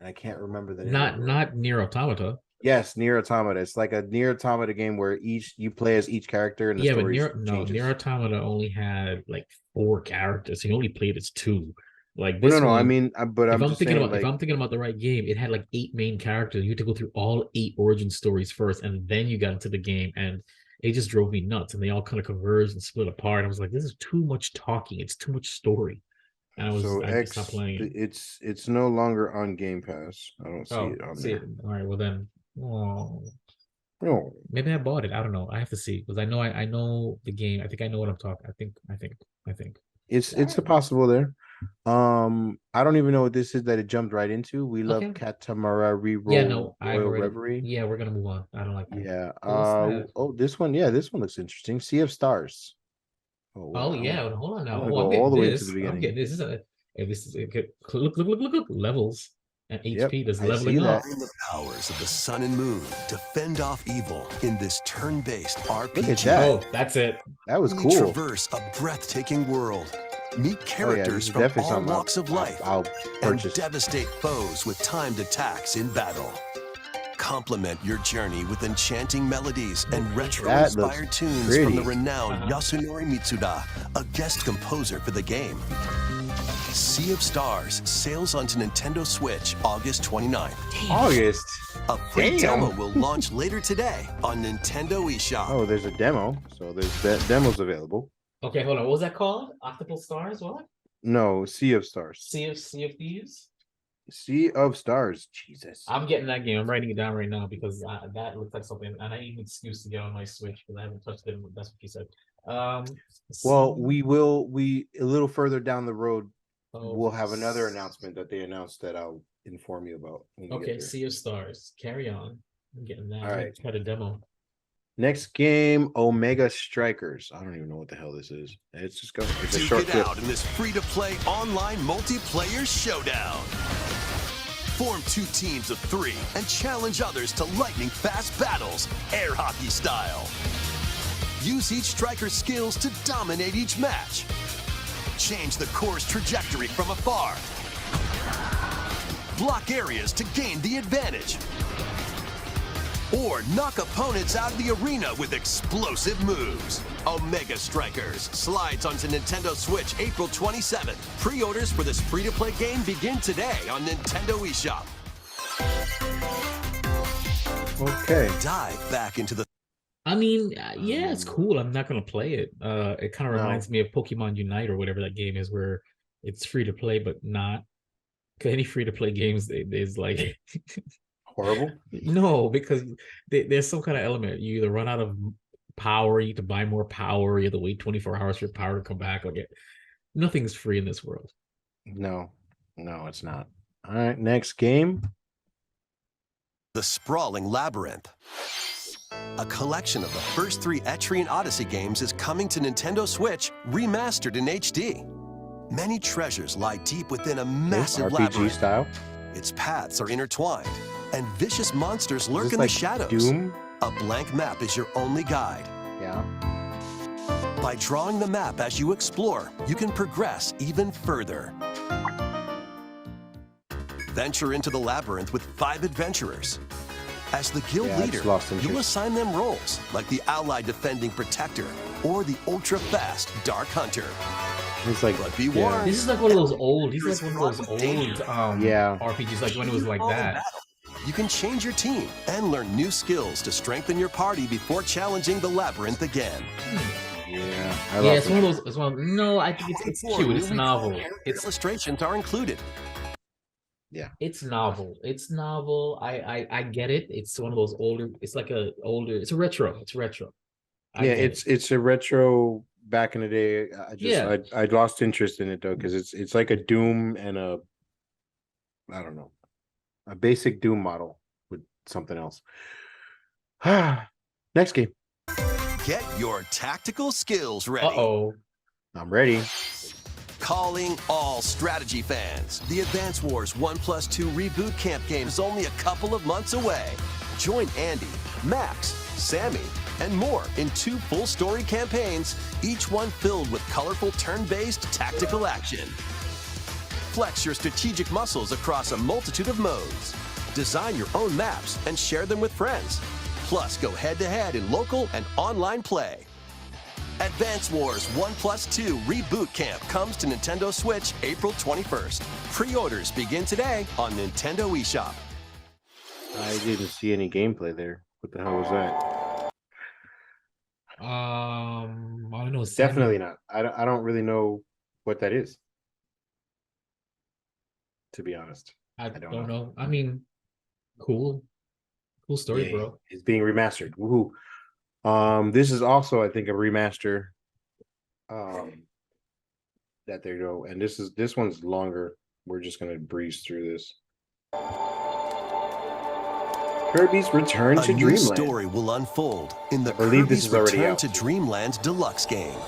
and I can't remember the name. Not Nier Automata. Yes, Nier Automata. It's like a Nier Automata game where you play as each character and the Yeah, but story changes. Nier Automata only had like 4 characters. He only played as 2. Like Well, this no, one, I mean, but if I'm I'm just thinking saying, about if I'm thinking about the right game, it had like 8 main characters. You had to go through all 8 origin stories first, and then you got into the game, and it just drove me nuts. And they all kind of converged and split apart. I was like, this is too much talking. It's too much story. And I just stopped playing it. it's no longer on Game Pass. I don't see Oh, it on see there. it. All right, well then, oh, No. maybe I bought it. I don't know. I have to see because I know the game. I think I know what I'm talking. I think. It's a possible there. I don't even know what this is that it jumped right into. We love Okay. Katamari Yeah, Roll no, I've Royal already. Reverie. Yeah, we're gonna move on. I don't like that. Yeah. What's that? Oh, this one. Yeah, this one looks interesting. Sea of Stars. Oh, wow. Oh yeah, hold on I now. wanna Oh, go I'm getting all the way to this. the I'm beginning. getting this. This is a. Hey, this is look levels and Yep, HP. There's I leveling see up. that. Find the powers of the sun and moon to fend off evil in this turn-based RPG. Look at that. Oh, that's it. That was We cool. traverse a breathtaking world. Meet Oh, yeah, characters this is from definitely all something walks of life I'll and purchase. devastate foes with timed attacks in battle. Complement your journey with enchanting melodies and retro-inspired tunes from the pretty. renowned Yasunori Mitsuda, a guest composer for the game. Sea of Stars sails onto Nintendo Switch August 29th. August. A free Damn. demo will launch later today on Nintendo eShop. Oh, there's a demo. So there's demos available. Okay, hold on. What was that called? Octopus Stars? What? No, Sea of Stars. Sea of Thieves? Sea of Stars. Jesus. I'm getting that game. I'm writing it down right now because that looks like something, and I need an excuse to get on my Switch because I haven't touched it. That's what he said. Well, we a little further down the road, Oh, we'll have another announcement that they announced that I'll inform you about. When we get Okay, there. Sea of Stars. Carry on. I'm getting that. All I right. tried a demo. Next game, Omega Strikers. I don't even know what the hell this is. It's just go. It's a Duke short it clip. out in this free-to-play online multiplayer showdown. Form 2 teams of 3 and challenge others to lightning-fast battles, air hockey style. Use each striker's skills to dominate each match. Change the course trajectory from afar. Block areas to gain the advantage. Or knock opponents out of the arena with explosive moves. Omega Strikers slides onto Nintendo Switch April 27th. Pre-orders for this free-to-play game begin today on Nintendo eShop. Okay. Dive back into the I mean, yeah, it's cool. I'm not gonna play it. It kind of No. reminds me of Pokemon Unite or whatever that game is, where it's free to play but not. 'Cause any free to play games, there's like Horrible. no, because there's some kind of element. You either run out of power, you have to buy more power, you have to wait 24 hours for your power to come back. Like nothing's free in this world. No, it's not. All right, next game. sprawling labyrinth. A collection of the first 3 Etrian Odyssey games is coming to Nintendo Switch, remastered in HD. Many treasures lie deep within a massive RPG labyrinth. style. Its paths are intertwined, and vicious monsters lurk Is in this the like shadows. Doom? A blank map is your only guide. Yeah. By drawing the map as you explore, you can progress even further. Venture into the labyrinth with 5 adventurers. As the guild Yeah, I just leader, lost you'll interest. assign them roles, like the allied defending protector or the ultra-fast dark hunter. It's like But be yeah. warned, This is like one of those old. These like one of those old Yeah. RPGs, like when it was like that. you can change your team and learn new skills to strengthen your party before challenging the labyrinth again. Yeah. Yeah, it's one of those. It's one. No, I think it's cute. It's novel. It's Illustrations are included. It's novel. It's novel. I get it. It's one of those older. It's like a older. It's a retro. It's retro. I Yeah, get it. it's a retro back in the day. I lost interest in it though, because it's like a Doom and a I don't know, a basic Doom model with something else. Next game. Get your tactical skills ready. Uh-oh. I'm ready. Calling all strategy fans. The Advance Wars 1+2 Reboot Camp game is only a couple of months away. Join Andy, Max, Sammy, and more in 2 full story campaigns, each one filled with colorful turn-based tactical action. Flex your strategic muscles across a multitude of modes. Design your own maps and share them with friends. Plus, go head-to-head in local and online play. Advance Wars 1+2 Reboot Camp comes to Nintendo Switch April 21st. Pre-orders begin today on Nintendo eShop. I didn't see any gameplay there. What the hell was that? I don't know. Definitely not. I don't really know what that is, to be honest. I don't know. I mean, cool story, Yeah, bro. it's being remastered. Woohoo! This is also, I think, a remaster. That there you go, and this one's longer. We're just gonna breeze through this. Kirby's Return to A new Dreamland. story will unfold in the I believe this Kirby's is already Return out. to Dreamland Deluxe game.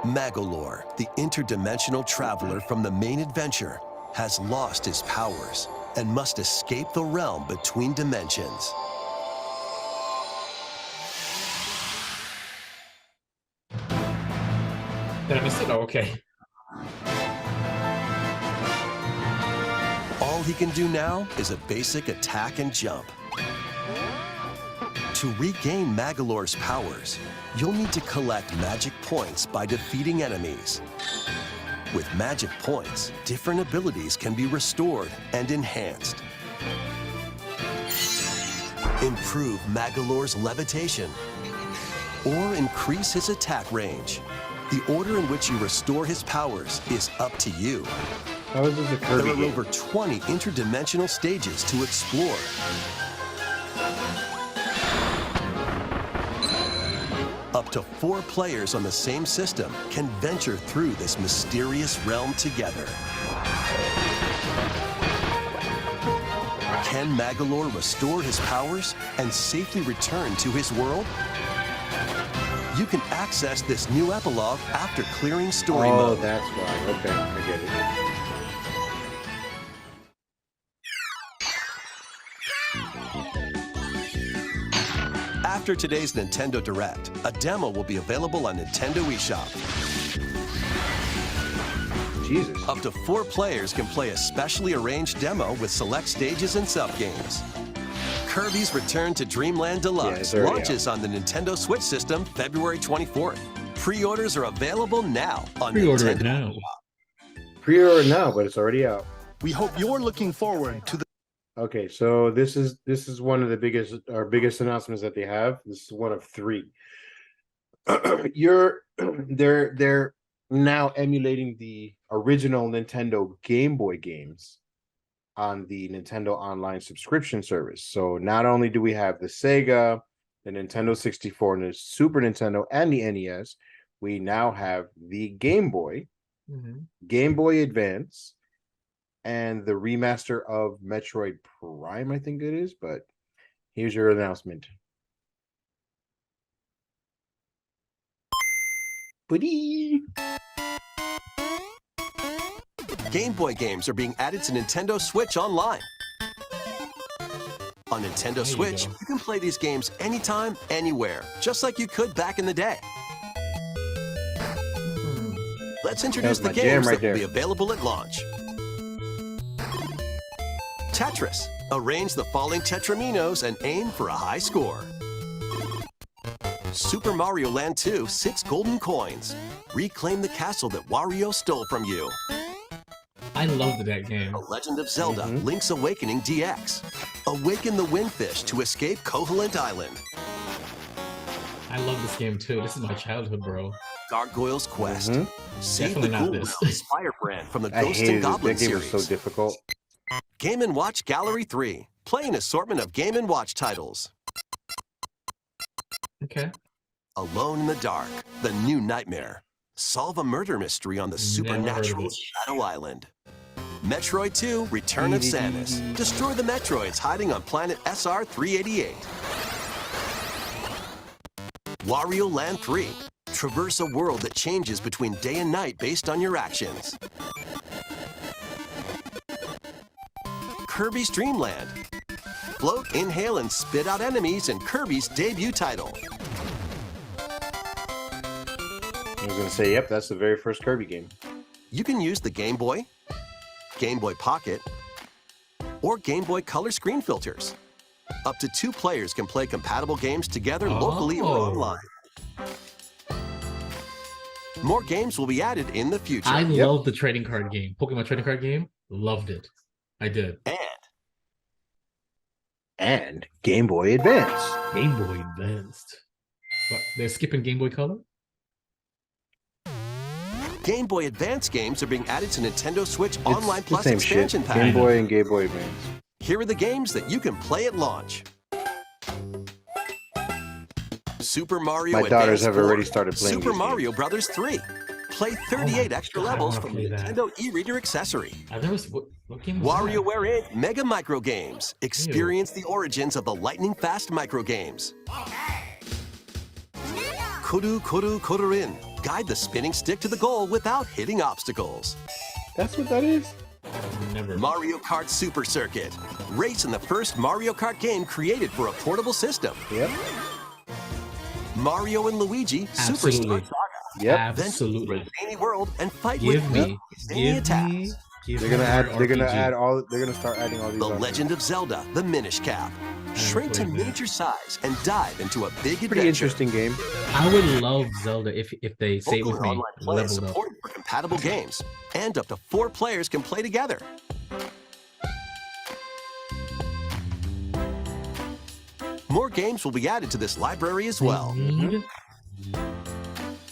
Magolor, the interdimensional traveler from the main adventure, has lost his powers and must escape the realm between dimensions. Did I miss it? Oh, okay. All he can do now is a basic attack and jump. To regain Magolor's powers, you'll need to collect magic points by defeating enemies. With magic points, different abilities can be restored and enhanced. Improve Magolor's levitation or increase his attack range. The order in which you restore his powers is up to you. How is this a Kirby There are game? over 20 interdimensional stages to explore. Up to 4 players on the same system can venture through this mysterious realm together. Can Magolor restore his powers and safely return to his world? You can access this new epilogue after clearing story Oh, mode. that's why. Okay, I get it. After today's Nintendo Direct, a demo will be available on Nintendo eShop. Jesus. Up to 4 players can play a specially arranged demo with select stages and sub-games. Kirby's Return to Dreamland Deluxe it's already launches on the Nintendo Switch system February 24th. Pre-orders are available now on Pre-order Nintendo. it now. Pre-order now, but it's already out. We hope you're looking forward to the Okay, so this is one of the biggest announcements that they have. This is one of 3. They're now emulating the original Nintendo Game Boy games on the Nintendo Online subscription service. So not only do we have the Sega, the Nintendo 64, and the Super Nintendo, and the NES, we now have the Game Boy, Game Boy Advance, and the remaster of Metroid Prime, I think it is. But here's your announcement. Buddy. Game Boy games are being added to Nintendo Switch Online. On Nintendo Switch, you can play these games anytime, anywhere, just like you could back in the day. Let's introduce the That's my games jam right that will be there. available at launch. Tetris. Arrange the falling Tetraminos and aim for a high score. Super Mario Land 2, 6 golden coins. Reclaim the castle that Wario stole from you. I loved that game. The Legend of Zelda, Link's Awakening DX. Awaken the Windfish to escape Koholint Island. I love this game too. This is my childhood, bro. Gargoyle's Quest. Save Definitely the not Ghoul this. Realms Firebrand from the I Ghost and hated this. Goblin That game was series. so difficult. Game & Watch Gallery 3. Play an assortment of Game & Watch titles. Okay. Alone in the Dark, The New Nightmare. Solve a murder mystery on the supernatural it. Shadow Island. Metroid 2, Return of Samus. Destroy the Metroids hiding on planet SR-388. Wario Land 3. Traverse a world that changes between day and night based on your actions. Kirby's Dream Land. Float, inhale, and spit out enemies in Kirby's debut title. I was gonna say, yep, that's the very first Kirby game. you can use the Game Boy, Game Boy Pocket, or Game Boy Color screen filters. Up to 2 players can play compatible games together locally or online. More games will be added in the future. I love the trading card game. Pokemon trading card game. Loved it. I did. And Game Boy Advance. Game Boy Advanced. What? They're skipping Game Boy Color? Game Boy Advance games are being added to Nintendo Switch Online It's the Plus same expansion shit. pack. Game Boy and Game Boy Advance. Here are the games that you can play at launch. Super Mario My daughters Advance have 4, already started playing Super these Mario Brothers 3. Play 38 extra God, I levels wanna from the play that. Nintendo e-reader accessory. I've never. What game was WarioWare Inc. Mega Micro Games. Experience the origins of the lightning fast micro games. Kuru Kuru Kururin. Guide the spinning stick to the goal without hitting obstacles. That's what that is? that? Never. Mario Kart Super Circuit. Race in the first Mario Kart game created for a portable system. Yep. Mario and Luigi Absolutely. Superstar Saga. Yep. Absolutely. Then Zany World and fight Give with me. Zany Give attacks. me. Give They're me gonna add. more They're gonna RPG. add all. They're gonna start adding all these. The on there. Legend of Zelda, the Minish Cap. Shrink to played that. miniature size and dive into a big Pretty adventure. interesting game. I would love Zelda if they say it Local with me. online play is Leveled up. supported for compatible games, and up to 4 players can play together. More games will be added to this library as well.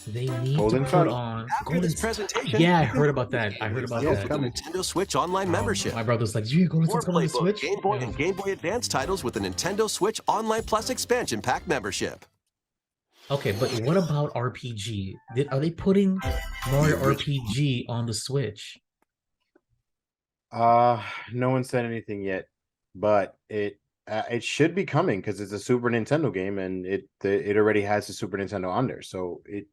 They need Golden to put Sun. on After Golden this presentation, Yeah, I you can heard about that. I heard about Yeah, that. it's coming. Nintendo Switch Online membership. My brother's like, "You Golden Or Sun's coming to playbook, Switch?" Game Boy and Game Boy Advance titles with the Nintendo Switch Online Plus expansion pack membership. Okay, but what about RPG? Are they putting Mario RPG on the Switch? No one said anything yet, but it should be coming because it's a Super Nintendo game and it already has the Super Nintendo on there, so it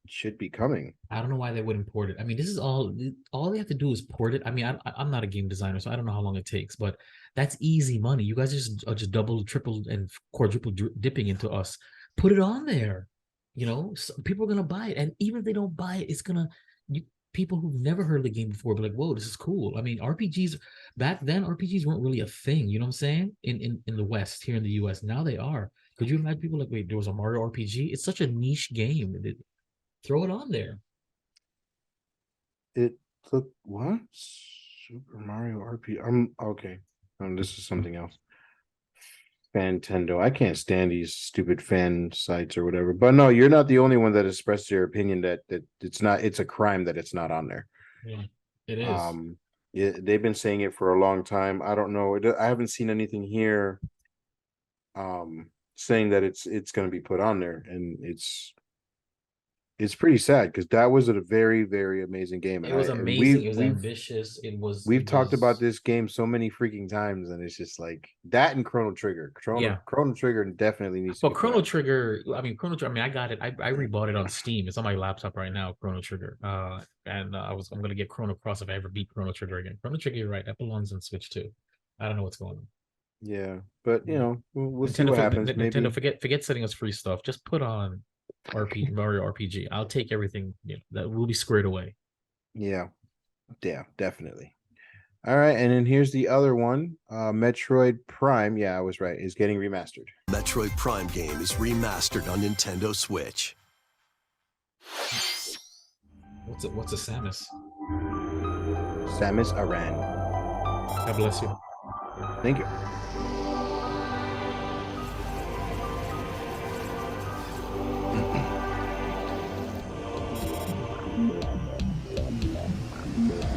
should be coming. I don't know why they wouldn't port it. I mean, this is all they have to do is port it. I mean, I'm not a game designer, so I don't know how long it takes, but that's easy money. You guys are just double, triple, and quadruple dipping into us. Put it on there. You know, people are gonna buy it, and even if they don't buy it, it's gonna people who've never heard of the game before be like, "Whoa, this is cool." I mean, RPGs back then, RPGs weren't really a thing. You know what I'm saying? In the West, here in the US, now they are. Could you imagine people like, "Wait, there was a Mario RPG"? It's such a niche game. Throw it on there. It took what? Super Mario RPG. Okay. This is something else. Fantendo. I can't stand these stupid fan sites or whatever. But no, you're not the only one that expressed your opinion that it's not. It's a crime that it's not on there. Yeah, it is. Yeah, they've been saying it for a long time. I don't know. I haven't seen anything here. Saying that it's going to be put on there, and it's pretty sad because that was a very, very amazing game. It was amazing. It was ambitious. We've talked about this game so many freaking times, and it's just like that and Chrono Trigger. Chrono Trigger definitely needs to. But Chrono Trigger, I mean, I got it. I rebought it on Steam. It's on my laptop right now. Chrono Trigger. I'm gonna get Chrono Cross if I ever beat Chrono Trigger again. Chrono Trigger, you're right. That belongs on Switch too. I don't know what's going on. Yeah, but you know, we'll see Nintendo, what happens. Nintendo, forget sending us free stuff. Just put on Mario RPG. I'll take everything. That will be squared away. Yeah, definitely. All right, and then here's the other one. Metroid Prime. Yeah, I was right. Is getting remastered. Metroid Prime game is remastered on Nintendo Switch. What's a Samus? Samus Aran. God bless you. Thank you.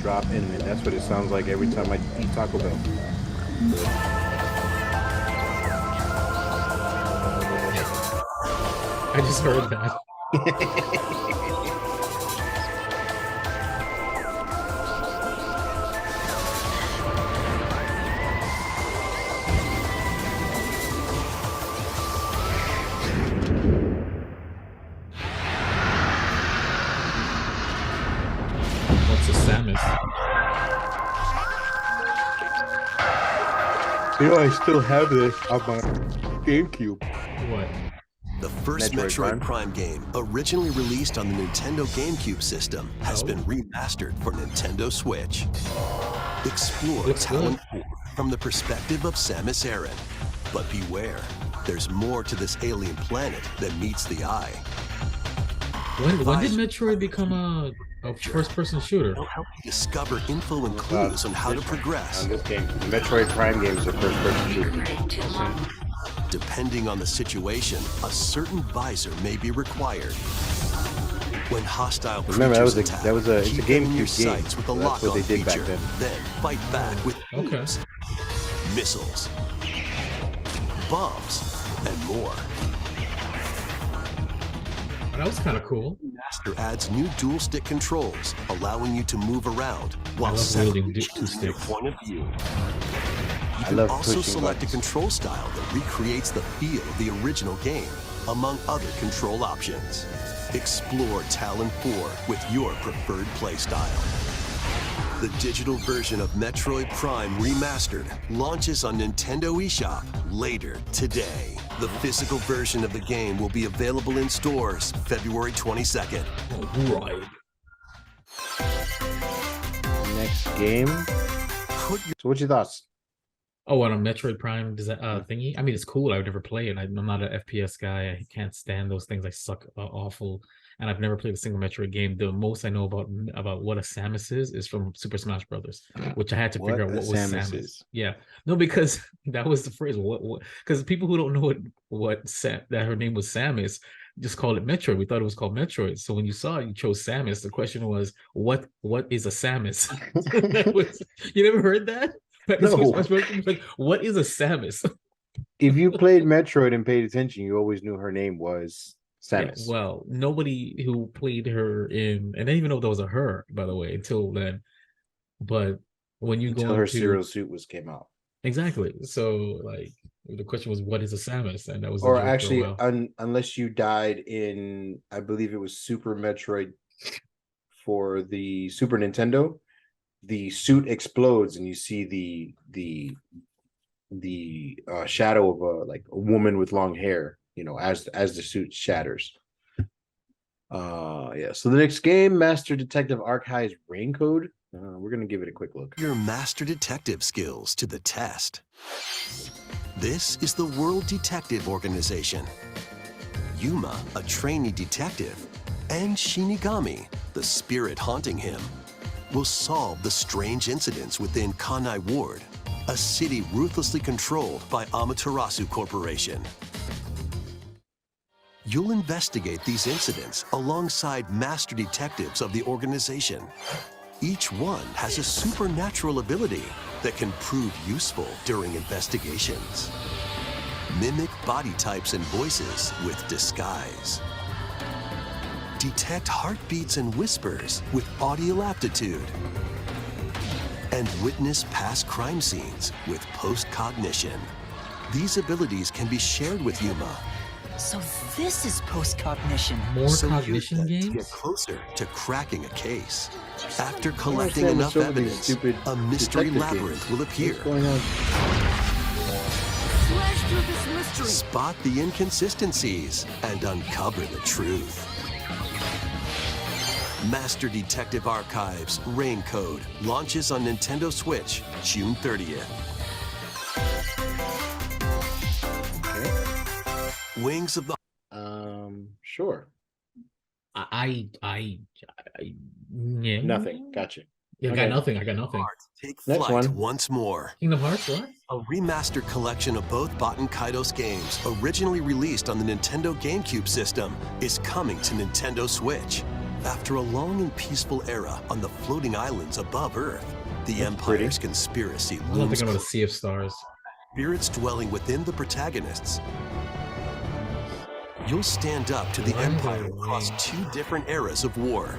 Drop Inman. That's what it sounds like every time I eat Taco Bell. I just heard that. What's a Samus? You know, I still have this on my GameCube. What? The first Metroid Prime game, originally released on the Nintendo GameCube system, has been remastered for Nintendo Switch. Explore Talon 4 from the perspective of Samus Aran. But beware, there's more to this alien planet than meets the eye. When did Metroid become a first-person shooter? They'll help you discover info and clues on how to progress. On this game, the Metroid Prime games are first-person shooter. Depending on the situation, a certain visor may be required. When hostile creatures attack, it's a keep them in your GameCube game. sights with a That's what lock-on they did back feature. Then fight back with beams, missiles, bombs, and more. That was kind of cool. Master adds new dual stick controls, allowing you to move around while wielding two your sticks. point of view. You can also select a control style that recreates the feel of the original game, among other control options. Explore Talon 4 with your preferred playstyle. The digital version of Metroid Prime Remastered launches on Nintendo eShop later today. The physical version of the game will be available in stores February 22nd. Right. Next game. So what's your thoughts? Oh, on a Metroid Prime thingy? I mean, it's cool. I would never play it. I'm not an FPS guy. I can't stand those things. I suck awful. And I've never played a single Metroid game. The most I know about what a Samus is from Super Smash Brothers, which I had to figure out what was Samus. Yeah, no, because that was the phrase. What? Because people who don't know that her name was Samus just called it Metroid. We thought it was called Metroid. So when you saw it, you chose Samus. The question was, what is a Samus? You never heard that? No. Like, what is a Samus? If you played Metroid and paid attention, you always knew her name was Samus. Yeah, well, nobody who played her and I didn't even know there was a her, by the way, until then. But when you until her serial suit came out. Exactly. So like the question was, what is a Samus? And that was or actually unless you died in, I believe it was Super Metroid for the Super Nintendo, the suit explodes and you see the shadow of a woman with long hair, as the suit shatters. Yeah. So the next game, Master Detective Archives Rain Code. We're gonna give it a quick look. Your Master Detective skills to the test. This is the World Detective Organization. Yuma, a trainee detective, and Shinigami, the spirit haunting him, will solve the strange incidents within Kanai Ward, a city ruthlessly controlled by Amaterasu Corporation. You'll investigate these incidents alongside master detectives of the organization. Each one has a supernatural ability that can prove useful during investigations. Mimic body types and voices with disguise. Detect heartbeats and whispers with audio aptitude. And witness past crime scenes with post-cognition. These abilities can be shared with Yuma. So this is post-cognition. More cognition games? Get closer to cracking a case. After collecting enough evidence, a mystery labyrinth will appear. What's going on? Slash through this mystery. Spot the inconsistencies and uncover the truth. Master Detective Archives Rain Code launches on Nintendo Switch June 30th. Okay. Wings of the... Sure. Yeah. Nothing. Gotcha. Yeah, Okay. I got nothing. Take Next flight one. once more. Kingdom Hearts, what? A remastered collection of both Baten Kaitos games, originally released on the Nintendo GameCube system, is coming to Nintendo Switch. After a long and peaceful era on the floating islands above Earth, the Empire's conspiracy I don't looms think I'm gonna close. Sea of Stars. Spirits dwelling within the protagonists. You'll stand up to the Why Empire the across way? 2 different eras of war.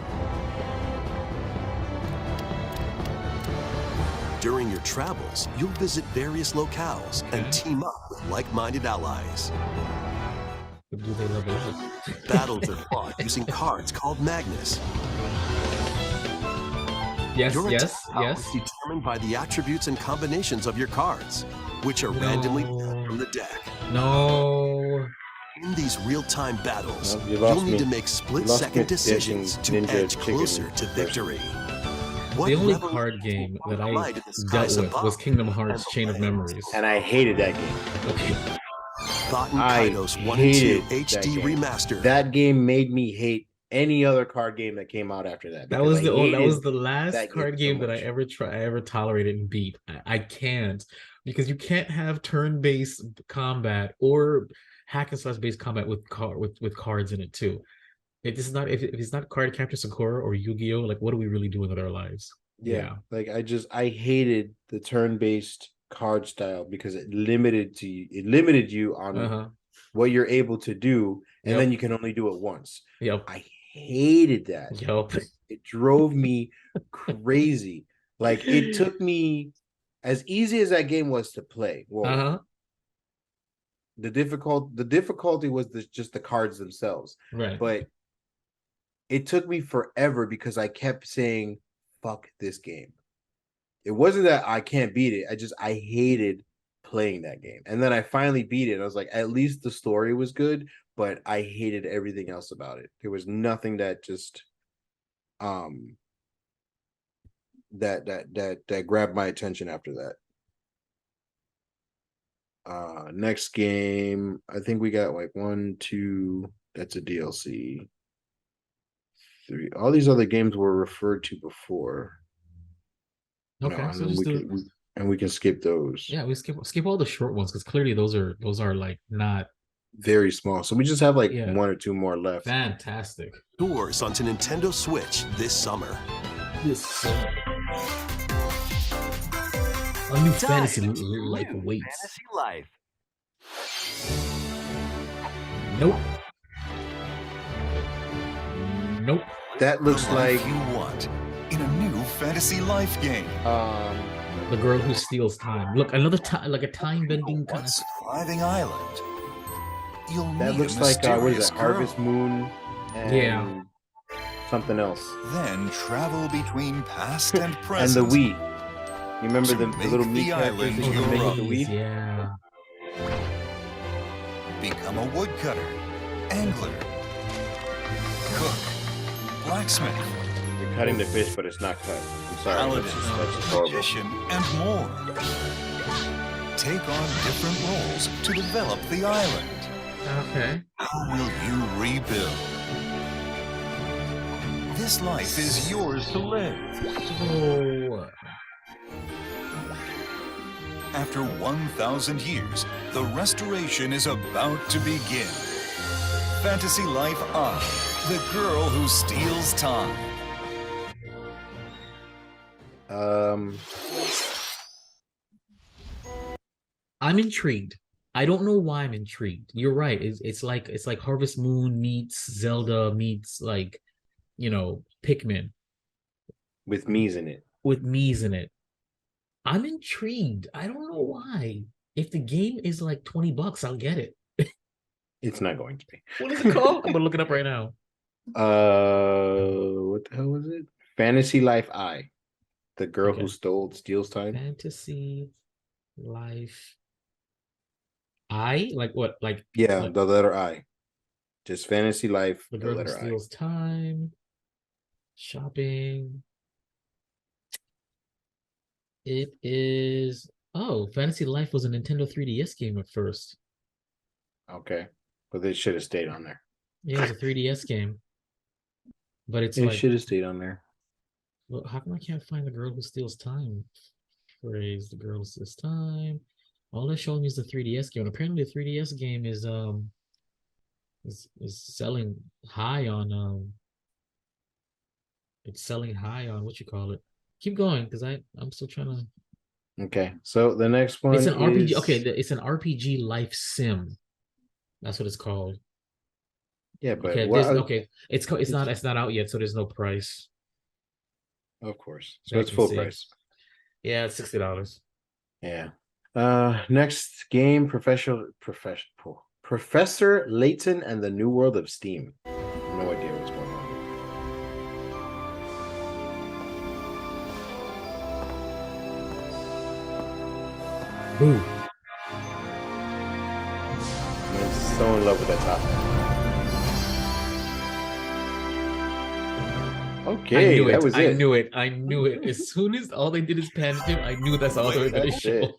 During your travels, you'll visit various locales and team up with like-minded allies. Do they level up? Battles are fought using cards called Magnus. Yes, Your yes, attack power yes. is determined by the attributes and combinations of your cards, which are randomly pulled from the deck. No. In these real-time battles, Well, you lost you'll need me. to make You lost split-second me decisions to pitching Ninja edge Chicken closer to first. victory. What The only revolution card game will that I light in the dealt skies with above was Kingdom and Hearts the Chain of lands? Memories. And I hated that game. Okay. Baten I Kaitos 1 and 2 hated that HD game. Remastered. That game made me hate any other card game that came out after that. That because was I that was hated the last that card game game so that I ever tolerated and beat. I can't, because you can't have turn-based combat or hack and slash based combat with cards in it too. If this is not if it's not Card Captor Sakura or Yu-Gi-Oh, like what are we really doing with our lives? Yeah, like I hated the turn-based card style because it limited you on Uh-huh. what you're able to do, and Yep. then you can only do it once. Yep. I hated that. Yep. It drove me crazy. Like it took me, as easy as that game was to play. Well, Uh-huh. the difficulty was just the cards themselves. Right. But it took me forever because I kept saying, fuck this game. It wasn't that I can't beat it. I hated playing that game. And then I finally beat it. And I was like, at least the story was good, but I hated everything else about it. There was nothing that just that grabbed my attention after that. Next game, I think we got like 1, 2, that's a DLC. 3. All these other games were referred to before. Okay, and so then just we can skip those. yeah, we skip all the short ones because clearly those are like not Very small. So we just have like Yeah. 1 or 2 more left. fantastic. Doors onto Nintendo Switch this summer. A new fantasy life awaits. Fantasy Life. Nope. Nope. That looks like you want in a new fantasy life game. The girl who steals time. Look, another time, like a time bending kind of. Once thriving island. You'll that meet looks a like what is mysterious it? Harvest girl. Moon and Yeah. something else. Then travel between past and And present. the Wii. You remember To the make little the Wii characters island that you your could make with the own. Wii? Yeah. Become a woodcutter, angler, cook, blacksmith, You're cutting the fish, but it's not cut. I'm sorry. paladin, That's just horrible. magician, and more. Take on different roles to develop the island. Okay. How will you rebuild? This life is yours to live. So After 1,000 years, the restoration is about to begin. Fantasy Life I, the girl who steals time. I'm intrigued. I don't know why I'm intrigued. You're right. It's like Harvest Moon meets Zelda meets like, Pikmin with Mii's in it. with Mii's in it. I'm intrigued. I don't know why. If the game is like $20, I'll get it. It's not going to be. What is it called? I'm gonna look it up right now. What the hell was it? Fantasy Life I. The girl Okay. who steals time. Fantasy Life. I like what? Like Yeah, like the letter I. Just Fantasy Life, the the girl who letter I. steals time. Shopping. It is. Oh, Fantasy Life was a Nintendo 3DS game at first. Okay. But they should have stayed on there. Yeah, it was a 3DS game. But it's They like, should have stayed on there. well, how come I can't find the girl who steals time? Phrase the girl who steals time. All they're showing me is the 3DS game. And apparently the 3DS game is selling high on it's selling high on what you call it. Keep going, because I'm still trying to. Okay. So the next one It's an RPG. is... Okay, it's an RPG life sim. That's what it's called. Yeah, but Okay, it's not out yet, so there's no price. Of course. So So I it's can full see. price. Yeah, it's $60. Yeah. Next game, Professor Layton and the New World of Steam. No idea what's going on. Boo. so in love with that top hat. Okay, that was it. I knew it. As soon as all they did is pan him, I knew that's all they were going to show. It.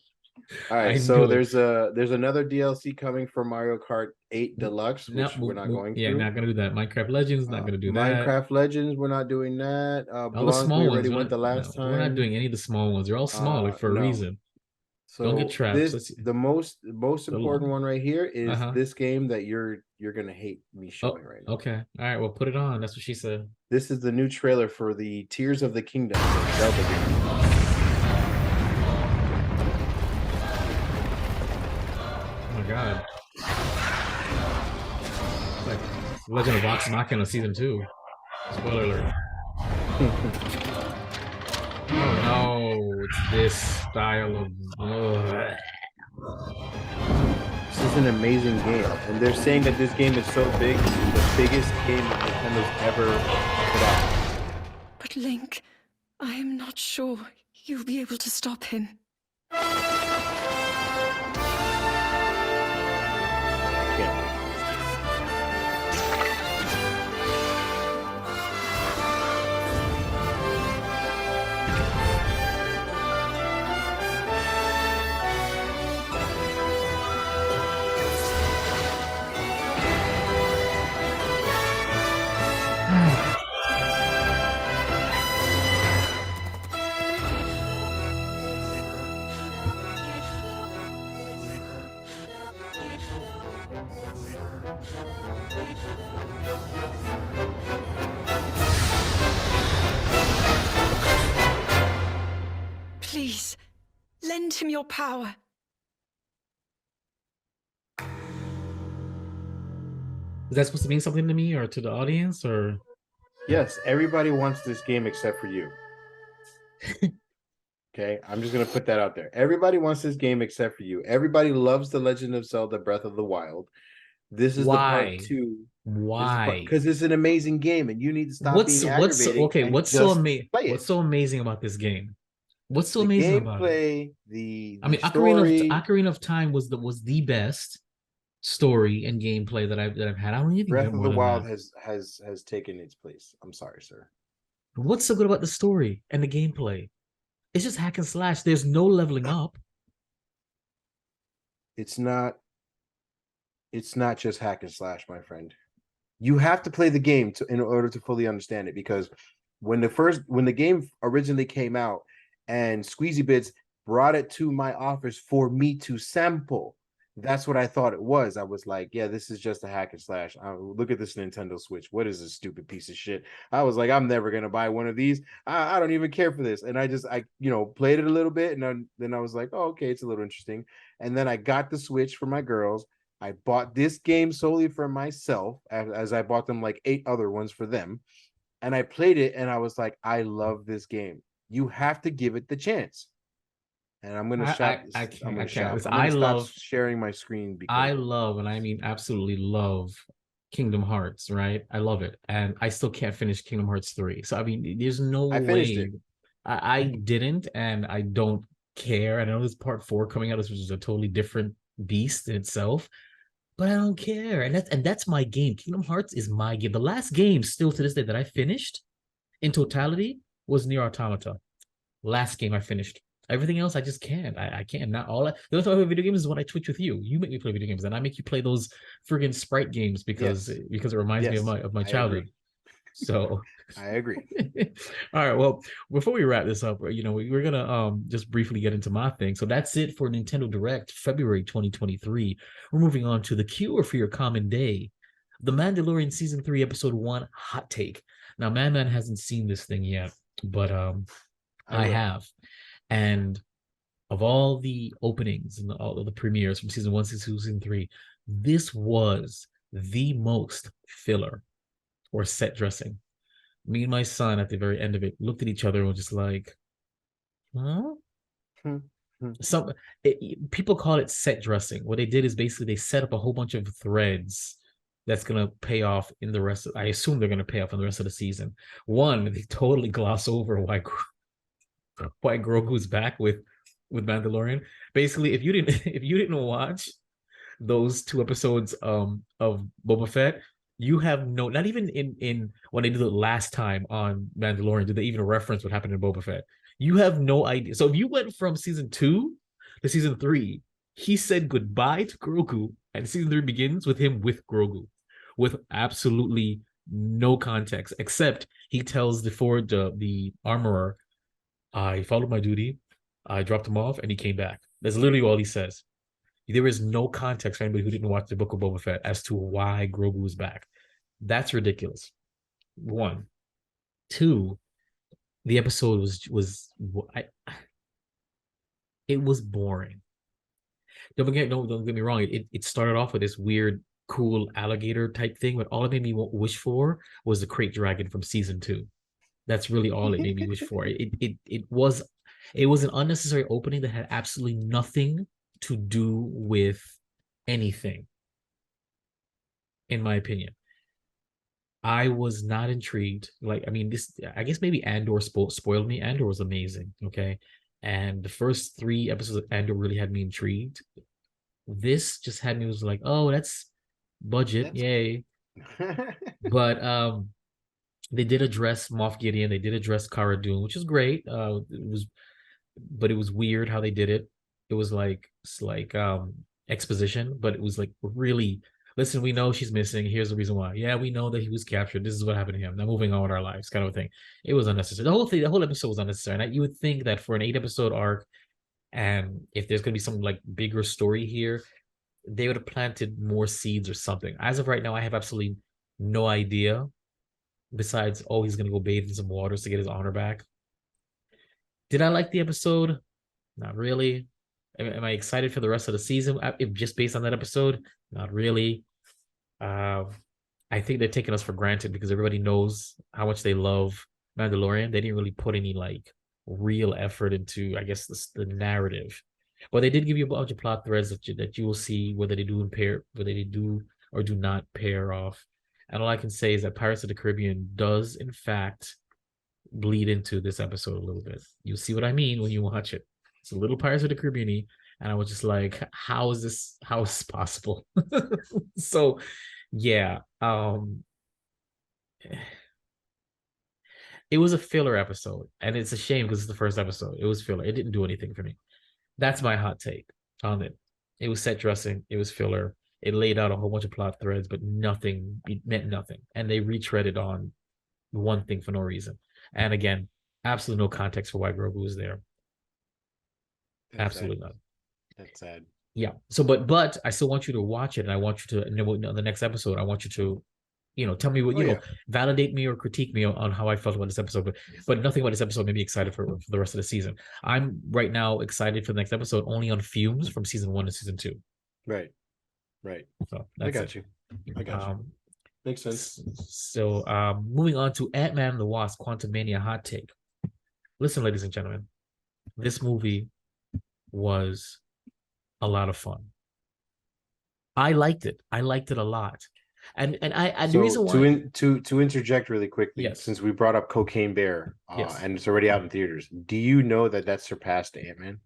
All right, so there's another DLC coming for Mario Kart 8 Deluxe, which we're not going Yeah, through. not gonna do that. Minecraft Legends, not gonna do that. Minecraft Legends, we're not doing that. All the small we ones already went the last time. We're not doing any of the small ones. They're all small for a reason. So don't get trapped. The most important one right here is this game that you're gonna hate me showing right now. Okay, all right, well, put it on. That's what she said. This is the new trailer for the Tears of the Kingdom Zelda game. Oh my god. It's like Legend of Vox Machina Season 2. Spoiler alert. Oh no, it's this style of... This is an amazing game. And they're saying that this game is so big, this is the biggest game that Nintendo's ever put out. But Link, I am not sure you'll be able to stop him. Please, lend him your power. Is that supposed to mean something to me or to the audience, or? Yes, everybody wants this game except for you. Okay, I'm just gonna put that out there. Everybody wants this game except for you. Everybody loves The Legend of Zelda: Breath of the Wild. This is the part 2. Why? Because it's an amazing game, and you need to stop being aggravating. What's so amazing about this game? What's so amazing about it? Ocarina of Time was the best story and gameplay that I've had. I don't even Breath of the Wild has taken its place. I'm sorry, sir. What's so good about the story and the gameplay? It's just hack and slash. There's no leveling up. It's not just hack and slash, my friend. You have to play the game in order to fully understand it, because when the game originally came out and Squeezy Bits brought it to my office for me to sample, that's what I thought it was. I was like, yeah, this is just a hack and slash. Look at this Nintendo Switch. What is this stupid piece of shit? I was like, I'm never gonna buy one of these. I don't even care for this. And I played it a little bit, and then I was like, oh, okay, it's a little interesting. And then I got the Switch for my girls. I bought this game solely for myself, as I bought them like 8 other ones for them. And I played it, and I was like, I love this game. You have to give it the chance. And I'm gonna stop sharing my screen. Because I love, and I mean absolutely love, Kingdom Hearts, right? I love it, and I still can't finish Kingdom Hearts 3. So I mean, there's no way. I didn't, and I don't care. I know there's part 4 coming out, which is a totally different beast in itself, but I don't care. And that's my game. Kingdom Hearts is my game. The last game still to this day that I finished in totality was Nier Automata. Last game I finished. Everything else I just can't. I can't. Not all. The only time I play video games is when I Twitch with you. You make me play video games, and I make you play those friggin' sprite games because it reminds me of my childhood. So I agree. All right. Well, before we wrap this up, we're gonna just briefly get into my thing. So that's it for Nintendo Direct, February 2023. We're moving on to the cure for your common day, The Mandalorian Season 3, Episode 1, Hot Take. Now, Man hasn't seen this thing yet, but I have. And of all the openings and all of the premieres from Season 1, Season 2, Season 3, this was the most filler or set dressing. Me and my son at the very end of it looked at each other and were just like, huh? People call it set dressing. What they did is basically they set up a whole bunch of threads that's going to pay off in the rest of, I assume they're going to pay off in the rest of the season. One, they totally gloss over why Grogu's back with Mandalorian. Basically, if you didn't watch those 2 episodes of Boba Fett, you have no, not even in when they did it last time on Mandalorian, did they even reference what happened in Boba Fett? You have no idea. So if you went from season 2 to season 3, he said goodbye to Grogu, and season 3 begins with him with Grogu, with absolutely no context, except he tells the armorer, I followed my duty, I dropped him off, and he came back. That's literally all he says. There is no context for anybody who didn't watch the Book of Boba Fett as to why Grogu is back. That's ridiculous. 1. 2, the episode it was boring. Don't get me wrong. It started off with this weird, cool alligator type thing, but all it made me wish for was the crate dragon from season 2. That's really all it made me wish for. It was an unnecessary opening that had absolutely nothing to do with anything, in my opinion. I was not intrigued. Like, I mean, I guess maybe Andor spoiled me. Andor was amazing, okay? And the first 3 episodes of Andor really had me intrigued. This just had me, was like, oh, that's budget, yay. But they did address Moff Gideon. They did address Cara Dune, which is great. But it was weird how they did it. It was like exposition, but it was like, really, listen, we know she's missing. Here's the reason why. Yeah, we know that he was captured. This is what happened to him. Now moving on with our lives, kind of a thing. It was unnecessary. The whole episode was unnecessary. And you would think that for an 8-episode arc, and if there's gonna be some like bigger story here, they would have planted more seeds or something. As of right now, I have absolutely no idea. Besides, oh, he's gonna go bathe in some waters to get his honor back. Did I like the episode? Not really. Am I excited for the rest of the season? If just based on that episode, not really. I think they're taking us for granted because everybody knows how much they love Mandalorian. They didn't really put any like real effort into, I guess, the narrative. But they did give you a bunch of plot threads that you will see whether they do or do not pair off. And all I can say is that Pirates of the Caribbean does, in fact, bleed into this episode a little bit. You'll see what I mean when you watch it. It's a little Pirates of the Caribbean-y, and I was just like, how is this possible? So, yeah. It was a filler episode, and it's a shame because it's the first episode. It was filler. It didn't do anything for me. That's my hot take on it. It was set dressing. It was filler. It laid out a whole bunch of plot threads, but nothing. It meant nothing. And they retreaded on one thing for no reason. And again, absolutely no context for why Grogu was there. Absolutely none. That's sad. Yeah. So, but I still want you to watch it, and I want you to, in the next episode, I want you to, tell me what validate me or critique me on how I felt about this episode. But nothing about this episode made me excited for the rest of the season. I'm right now excited for the next episode only on fumes from season 1 to season 2. Right. So I got you. Makes sense. So moving on to Antman The Wasp Quantumania hot take. Listen, ladies and gentlemen, this movie was a lot of fun. I liked it. I liked it a lot. And the reason why to interject really quickly, yes, since we brought up Cocaine Bear, yes, and it's already out in theaters, do you know that surpassed Ant-Man?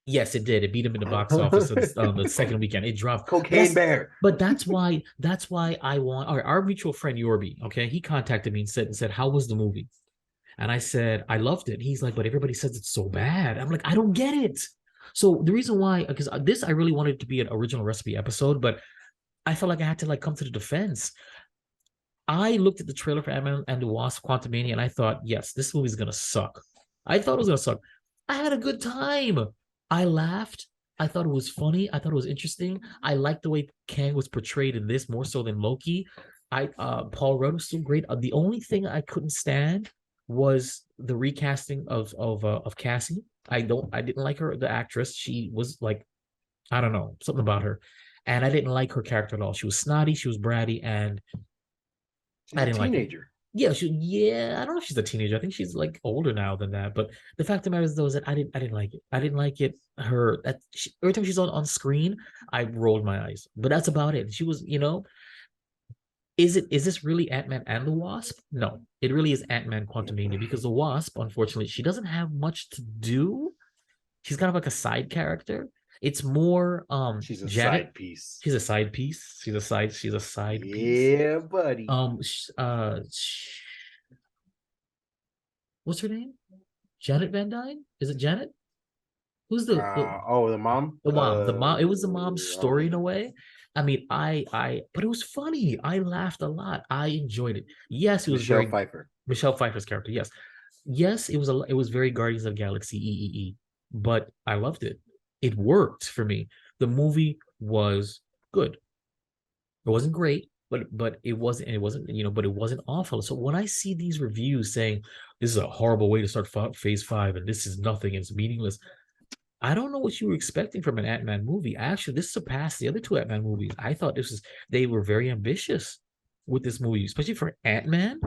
Yes, it did. It beat him in the box office on the second weekend. It dropped. Cocaine Bear. But that's why I want our mutual friend Yorby. Okay, he contacted me and said, "How was the movie?" And I said, "I loved it." He's like, "But everybody says it's so bad." I'm like, "I don't get it." So the reason why, because this I really wanted it to be an original recipe episode, but I felt like I had to come to the defense. I looked at the trailer for Antman and the Wasp Quantumania, and I thought, yes, this movie's gonna suck. I thought it was gonna suck. I had a good time. I laughed. I thought it was funny. I thought it was interesting. I liked the way Kang was portrayed in this more so than Loki. Paul Rudd was still great. The only thing I couldn't stand was the recasting of Cassie. I didn't like her, the actress. She was like, I don't know, something about her. And I didn't like her character at all. She was snotty, she was bratty, and I didn't like it. Yeah, I don't know if she's a teenager. I think she's like older now than that. But the fact of the matter is, though, is that I didn't like it. I didn't like it. Every time she's on screen, I rolled my eyes. But that's about it. She was, is this really Antman and the Wasp? No, it really is Antman Quantumania, because the Wasp, unfortunately, she doesn't have much to do. She's kind of like a side character. It's more She's a Janet. side piece. She's a side piece. She's a side piece. Yeah, buddy. What's her name? Janet Van Dyne? Is it Janet? Who's the the mom? the mom? The mom. It was the mom's story in a way. I mean, but it was funny. I laughed a lot. I enjoyed it. Yes, it was Michelle Pfeiffer. Michelle Pfeiffer's character. Yes, it was very Guardians of the Galaxy EEE, but I loved it. It worked for me. The movie was good. It wasn't great, but it wasn't but it wasn't awful. So when I see these reviews saying this is a horrible way to start Phase 5 and this is nothing, it's meaningless, I don't know what you were expecting from an Ant-Man movie. Actually, this surpassed the other two Ant-Man movies. I thought they were very ambitious with this movie, especially for Ant-Man.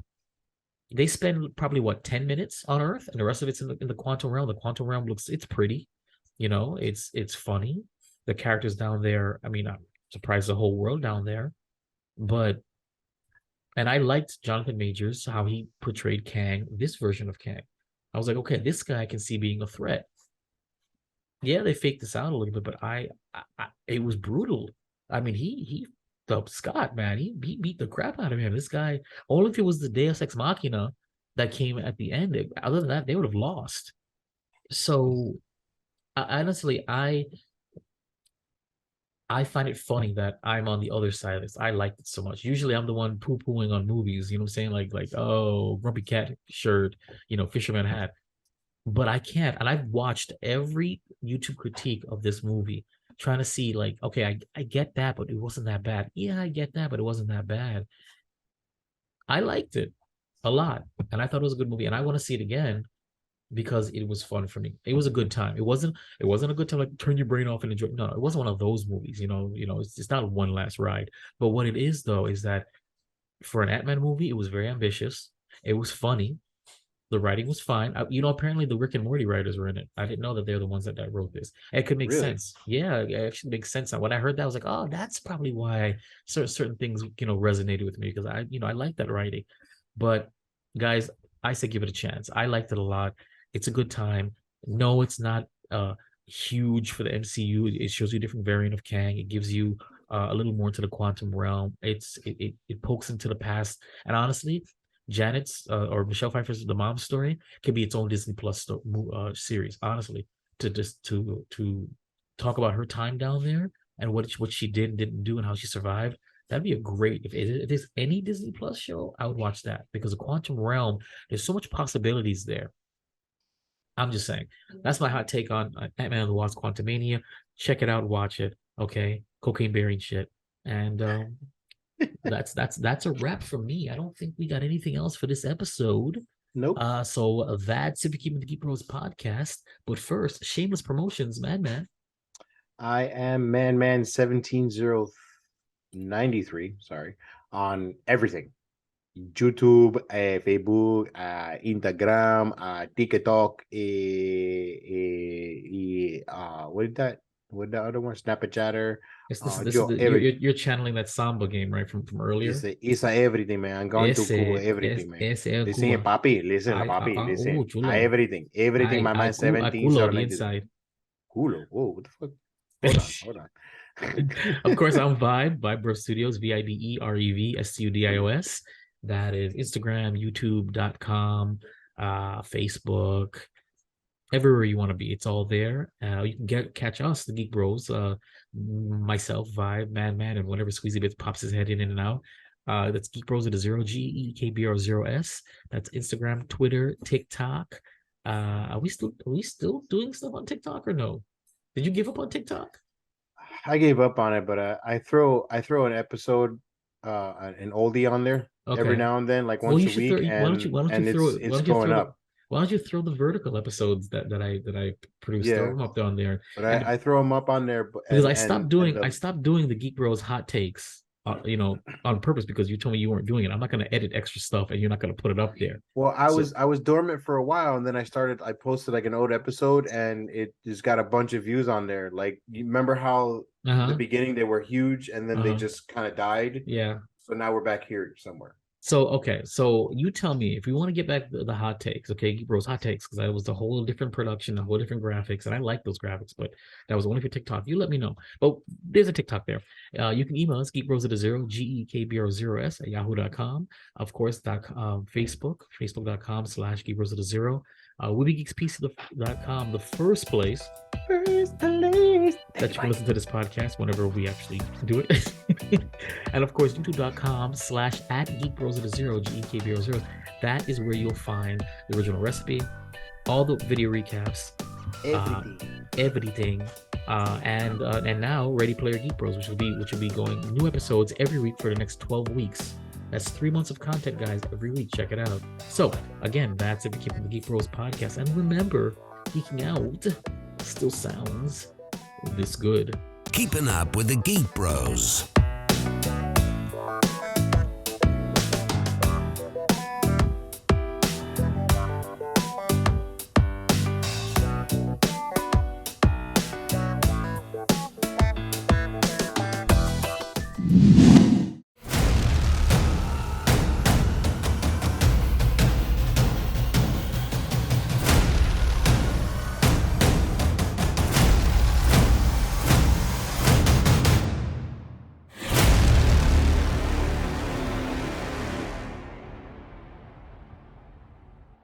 They spend probably 10 minutes on Earth, and the rest of it's in the quantum realm. The quantum realm it's pretty, it's funny. The characters down there, I mean, I'm surprised the whole world down there. And I liked Jonathan Majors, how he portrayed Kang, this version of Kang. I was like, okay, this guy I can see being a threat. Yeah, they faked this out a little bit, but it was brutal. I mean, he the Scott, man, he beat the crap out of him. This guy, all if it was the Deus Ex Machina that came at the end, other than that, they would have lost. So, honestly, I find it funny that I'm on the other side of this. I liked it so much. Usually, I'm the one poo-pooing on movies. You know what I'm saying? Like oh, grumpy cat shirt, fisherman hat. But I can't. And I've watched every YouTube critique of this movie, trying to see, like, okay, I get that, but it wasn't that bad. Yeah, I get that, but it wasn't that bad. I liked it a lot, and I thought it was a good movie, and I want to see it again because it was fun for me. It was a good time. It wasn't a good time like turn your brain off and enjoy. No, it wasn't one of those movies. It's not one last ride. But what it is though is that for an Ant-Man movie, it was very ambitious. It was funny. The writing was fine. Apparently the Rick and Morty writers were in it. I didn't know that they're the ones that wrote this. It could make sense. Yeah, it actually makes sense. When I heard that, I was like, oh, that's probably why certain things, resonated with me because I like that writing. But guys, I say give it a chance. I liked it a lot. It's a good time. No, it's not huge for the MCU. It shows you a different variant of Kang. It gives you a little more into the quantum realm. It pokes into the past. And honestly, Janet's or Michelle Pfeiffer's The Mom Story could be its own Disney Plus series, honestly, to talk about her time down there and what she did and didn't do and how she survived. That'd be a great, if there's any Disney Plus show, I would watch that because the quantum realm, there's so much possibilities there. I'm just saying. That's my hot take on Antman The Wasp Quantumania. Check it out, watch it. Okay, cocaine bearing shit. And that's a wrap for me. I don't think we got anything else for this episode. Nope. So that's if you keep the Geek Bros podcast. But first, shameless promotions, Man. I am Man 17093. Sorry, on everything. YouTube, Facebook, Instagram, TikTok, what is that? What the other one? Snapchat. You're channeling that Samba game, right, from earlier. It's everything, man. I'm going to Cuba, everything, man. Listen, papi, listen, everything, my man. 17 Culo. Whoa, what the fuck? Hold on. Of course, I'm Vibe Bro Studios, VIBEREV STUDIOS. That is Instagram, YouTube.com, Facebook, everywhere you want to be. It's all there. You can catch us, the Geek Bros, myself, Vibe, Man, and whenever Squeezy Bits pops his head in and out. That's Geek Bros with a 0 GEEKBRO0S. That's Instagram, Twitter, TikTok. Are we still doing stuff on TikTok or no? Did you give up on TikTok? I gave up on it, but I throw an episode, an oldie on there every now and then, like once a week. It's going up. Why don't you throw the vertical episodes that I produced? Throw them up on there. But I throw them up on there because I stopped doing the Geek Bros hot takes. On purpose because you told me you weren't doing it. I'm not going to edit extra stuff and you're not going to put it up there. Well, I was dormant for a while and then I posted like an old episode and it just got a bunch of views on there. Like, you remember how the beginning they were huge and then they just kind of died? Yeah. So now we're back here somewhere. So you tell me if we want to get back the hot takes, okay, Geek Bros hot takes, because that was the whole different production, a whole different graphics, and I like those graphics, but that was only for TikTok. You let me know. But there's a TikTok there. You can email us geekbros@0, GEKBRO0s at yahoo.com. Of course, facebook.com/geekbros@0. WebbyGeeksPC.com, the first place that you can listen to this podcast whenever we actually do it. And of course, youtube.com/@geekbros@0, GEKBRO0. That is where you'll find the original recipe, all the video recaps, everything. And now Ready Player Geek Bros, which will be going new episodes every week for the next 12 weeks. That's 3 months of content, guys, every week. Check it out. So again, that's it for Keepin the Geek Bros podcast. And remember, geeking out still sounds this good. Keeping up with the Geek Bros.